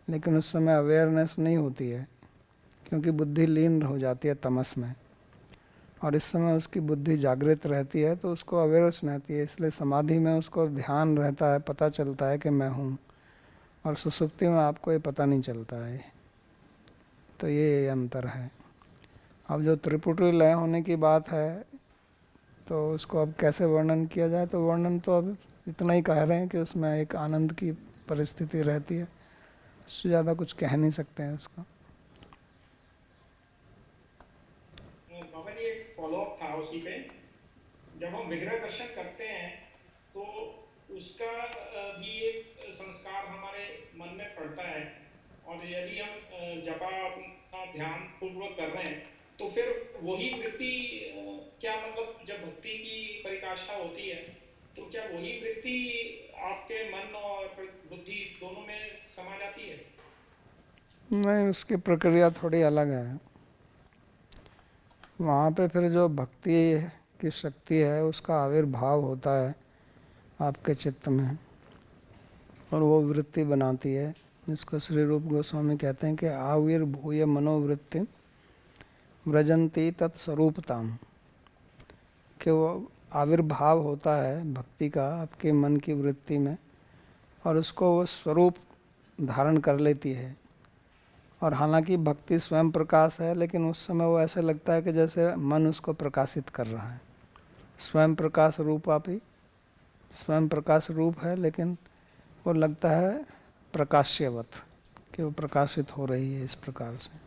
लेकिन उस समय अवेयरनेस नहीं होती है क्योंकि बुद्धि लीन हो जाती है तमस में, और इस समय उसकी बुद्धि जागृत रहती है तो उसको अवेयरनेस रहती है। इसलिए समाधि में उसको ध्यान रहता है, पता चलता है कि मैं हूँ, और सुसुप्ति में आपको ये पता नहीं चलता है। तो ये अंतर है। अब जो त्रिपुटी लय होने की बात है तो उसको अब कैसे वर्णन किया जाए, तो वर्णन तो अब इतना ही कह रहे हैं कि उसमें एक आनंद की परिस्थिति रहती है, उससे ज़्यादा कुछ कह नहीं सकते हैं उसका। बाबा जी एक फॉलोअप था उसी पे, जब हम विग्रह दर्शन करते हैं तो उसका भी एक संस्कार हमारे मन में पड़ता है, और यदि हम जपा अपना ध्यान पूर्वक कर रहे हैं तो फिर वही वृत्ति क्या, मतलब जब भक्ति की परिकाष्ठा होती है तो क्या वही वृत्ति आपके मन और बुद्धि दोनों में समा जाती है? नहीं, उसकी प्रक्रिया थोड़ी अलग है। वहाँ पे फिर जो भक्ति की शक्ति है उसका आविर्भाव होता है आपके चित्त में, और वो वृत्ति बनाती है, जिसको श्री रूप गोस्वामी कहते हैं कि आविर्भूय मनोवृत्ति व्रजंती तत्स्वरूपताम, कि वो आविर्भाव होता है भक्ति का आपके मन की वृत्ति में, और उसको वो स्वरूप धारण कर लेती है। और हालांकि भक्ति स्वयं प्रकाश है, लेकिन उस समय वो ऐसे लगता है कि जैसे मन उसको प्रकाशित कर रहा है। स्वयं प्रकाश रूपापि, स्वयं प्रकाश रूप है, लेकिन वो लगता है प्रकाश्यवत, कि वो प्रकाशित हो रही है इस प्रकार से।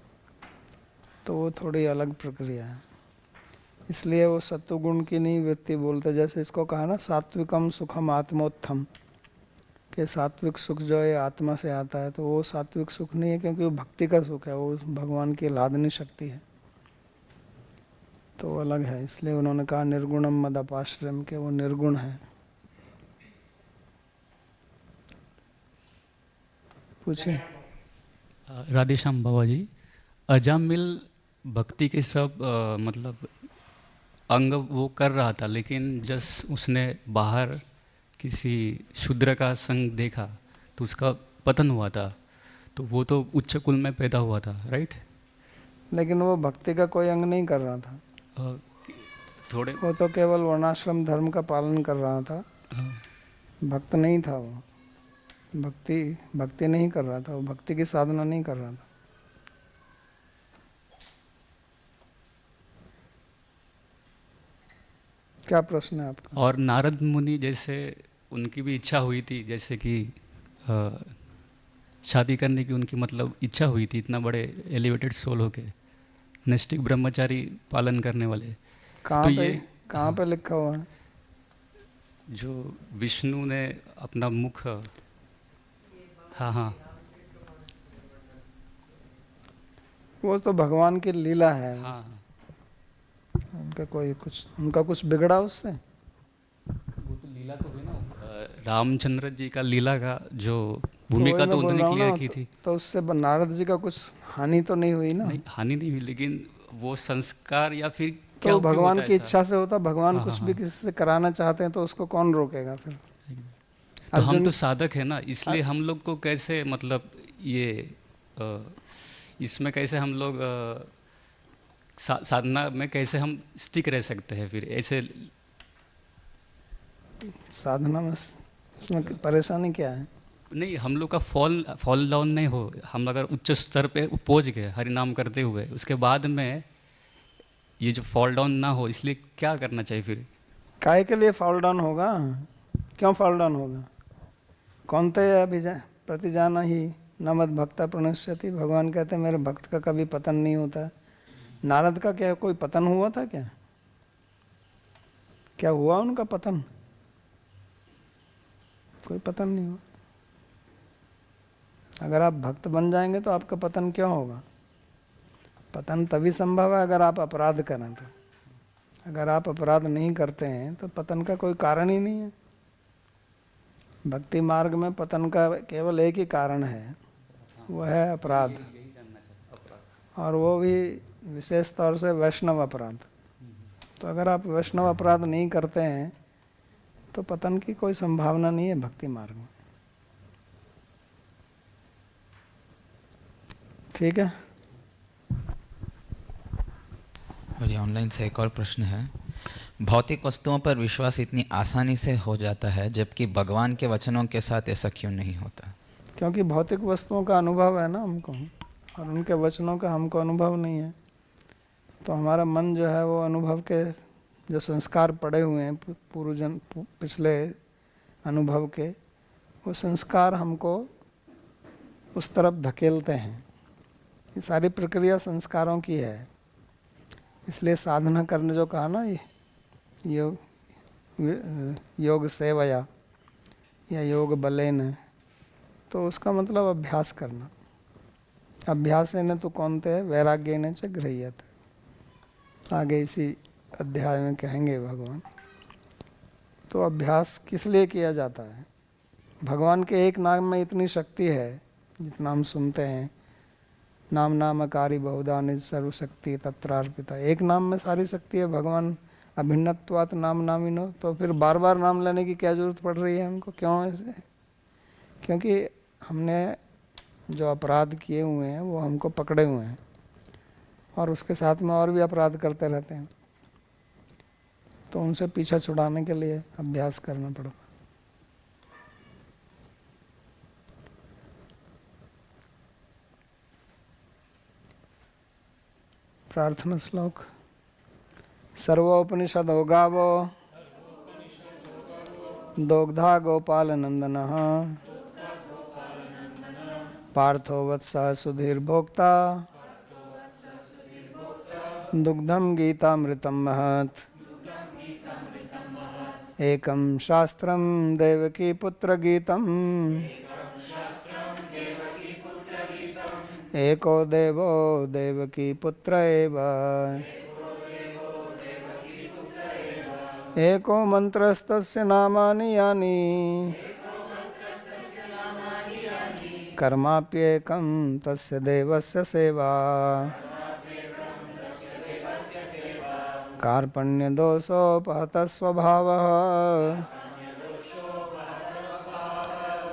तो वो थोड़ी अलग प्रक्रिया है, इसलिए वो सत्वगुण की नहीं वृत्ति बोलते। जैसे इसको कहा ना सात्विकम सुखम आत्मोत्थम, कि सात्विक सुख जो है आत्मा से आता है, तो वो सात्विक सुख नहीं है क्योंकि वो भक्ति का सुख है, वो भगवान की लादनी शक्ति है, तो वो अलग है। इसलिए उन्होंने कहा निर्गुणम मदपाश्रम, के वो निर्गुण है। पूछे। राधेश्याम बाबा जी, अजामिल भक्ति के सब मतलब अंग वो कर रहा था, लेकिन जस्ट उसने बाहर किसी शूद्र का संग देखा तो उसका पतन हुआ था, तो वो तो उच्च कुल में पैदा हुआ था, राइट? लेकिन वो भक्ति का कोई अंग नहीं कर रहा था, थोड़े वो तो केवल वर्णाश्रम धर्म का पालन कर रहा था, भक्त नहीं था वो। भक्ति नहीं कर रहा था, वो भक्ति की साधना नहीं कर रहा था। क्या प्रश्न है आपका? और नारद मुनि जैसे उनकी भी इच्छा हुई थी, जैसे कि शादी करने की उनकी मतलब इच्छा हुई थी, इतना बड़े एलिवेटेड सोल होके नैष्ठिक ब्रह्मचारी पालन करने वाले। कहाँ पे लिखा हुआ है? जो विष्णु ने अपना मुख, हाँ, वो तो भगवान की लीला है। हाँ, उनका कुछ बिगड़ा उससे? वो तो लीला तो हुई ना, रामचंद्र जी का लीला का जो भूमिका तो उन्होंने क्लियर की थी, तो उससे नारद जी का कुछ हानि तो नहीं हुई ना? नहीं, हानि नहीं हुई, लेकिन वो संस्कार या फिर तो क्या भगवान की इच्छा से होता। भगवान हाँ, कुछ हाँ, भी किसी से कराना चाहते हैं तो उसको कौन रोकेगा फिर? तो हम तो साधक है ना, इसलिए हम लोग को कैसे मतलब ये इसमें कैसे हम लोग साधना में कैसे हम स्टिक रह सकते हैं? फिर ऐसे साधना में उसमें परेशानी क्या है? नहीं, हम लोग का फॉल डाउन नहीं हो। हम अगर उच्च स्तर पे पहुंच गए हरि नाम करते हुए, उसके बाद में ये जो फॉल डाउन ना हो, इसलिए क्या करना चाहिए फिर? काहे के लिए फॉल डाउन होगा? क्यों फॉल डाउन होगा? कौन ते प्रतिजाना ही न मद भक्ता प्रणश्यति। भगवान कहते हैं मेरे भक्त का कभी पतन नहीं होता। नारद का क्या कोई पतन हुआ था क्या? क्या हुआ उनका पतन? कोई पतन नहीं हुआ। अगर आप भक्त बन जाएंगे तो आपका पतन क्यों होगा? पतन तभी संभव है अगर आप अपराध करें तो। अगर आप अपराध नहीं करते हैं तो पतन का कोई कारण ही नहीं है। भक्ति मार्ग में पतन का केवल एक ही कारण है, वो है अपराध, और वो भी विशेष तौर से वैष्णव अपराध। तो अगर आप वैष्णव अपराध नहीं करते हैं तो पतन की कोई संभावना नहीं है भक्ति मार्ग में। ठीक है। और ये ऑनलाइन से एक और प्रश्न है। भौतिक वस्तुओं पर विश्वास इतनी आसानी से हो जाता है जबकि भगवान के वचनों के साथ ऐसा क्यों नहीं होता? क्योंकि भौतिक वस्तुओं का अनुभव है ना हमको, और उनके वचनों का हमको अनुभव नहीं है। तो हमारा मन जो है वो अनुभव के जो संस्कार पड़े हुए हैं पिछले अनुभव के, वो संस्कार हमको उस तरफ धकेलते हैं। ये सारी प्रक्रिया संस्कारों की है। इसलिए साधना करने जो कहा ना, ये योग सेवया या योग बलेन, तो उसका मतलब अभ्यास करना। अभ्यासेन तो कौन्तेय वैराग्येन च गृह्यते, आगे इसी अध्याय में कहेंगे भगवान। तो अभ्यास किस लिए किया जाता है? भगवान के एक नाम में इतनी शक्ति है, जितना हम सुनते हैं, नाम नामकारी बहुधा निज सर्वशक्ति तत्रार्पिता। एक नाम में सारी शक्ति है। भगवान अभिन्नत्वात् नाम नामिनो, तो फिर बार बार नाम लेने की क्या जरूरत पड़ रही है हमको? क्यों ऐसे? क्योंकि हमने जो अपराध किए हुए हैं वो हमको पकड़े हुए हैं, और उसके साथ में और भी अपराध करते रहते हैं। तो उनसे पीछा छुड़ाने के लिए अभ्यास करना पड़ता। प्रार्थना श्लोक। सर्वोपनिषदो गावो दोग्धा गोपाल नंदनः पार्थो वत्सः सुधीर्भोक्ता दुग्धम गीतामृतम महत् एकं शास्त्रं देवकी पुत्र गीतम् एको देवो देवकी पुत्र एव एको मंत्रस्तस्य नामानि यानि कर्माप्येकं तस्य देवस्य सेवा कार्पण्यदोषोपहतः स्वभावः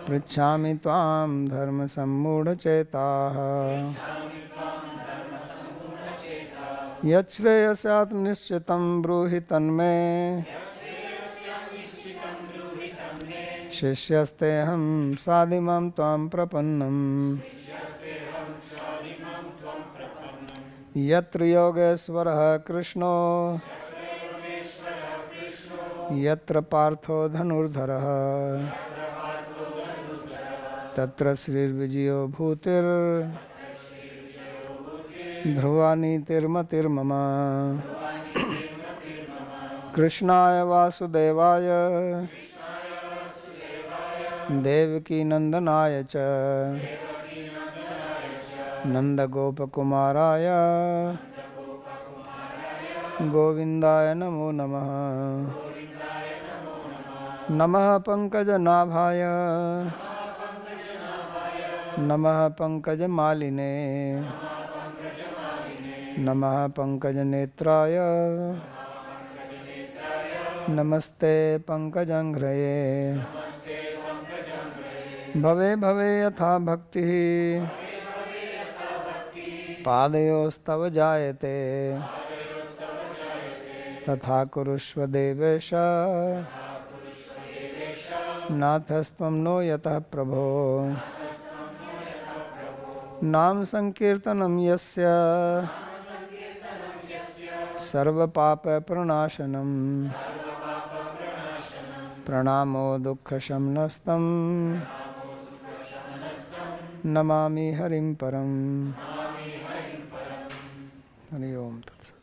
पृच्छामि त्वां धर्मसम्मूढचेताः यच्छ्रेयस्यात् निश्चितं ब्रूहि तन्मे शिष्यस्तेऽहं साधिमां त्वां प्रपन्नम् यत्र योगेश्वरः कृष्णो यत्र पार्थो धनुर्धरः तत्र श्रीर्विजयो भूतिर् ध्रुवा नीतिर्मतिर्मम कृष्णाय वासुदेवाय देवकी नंदनाय च नंदगोपकुमाराय गोविंदाय नमो नमः। नमः पंकजनाभाय नमः पंकजमालिने नमः पंकजनेत्राय नमस्ते पंकजंघ्रये। भवे भवे यथा भक्तिः पादयोस्तव जायते तथा कुरुष्व देवेश नाथस्त्वं नो यतः प्रभो। नाम संकीर्तनं यस्य सर्वपाप प्रणाशनं प्रणामो दुःखशमनस्तं नमामि हरिं परम्। हरि ओम तत्सत्।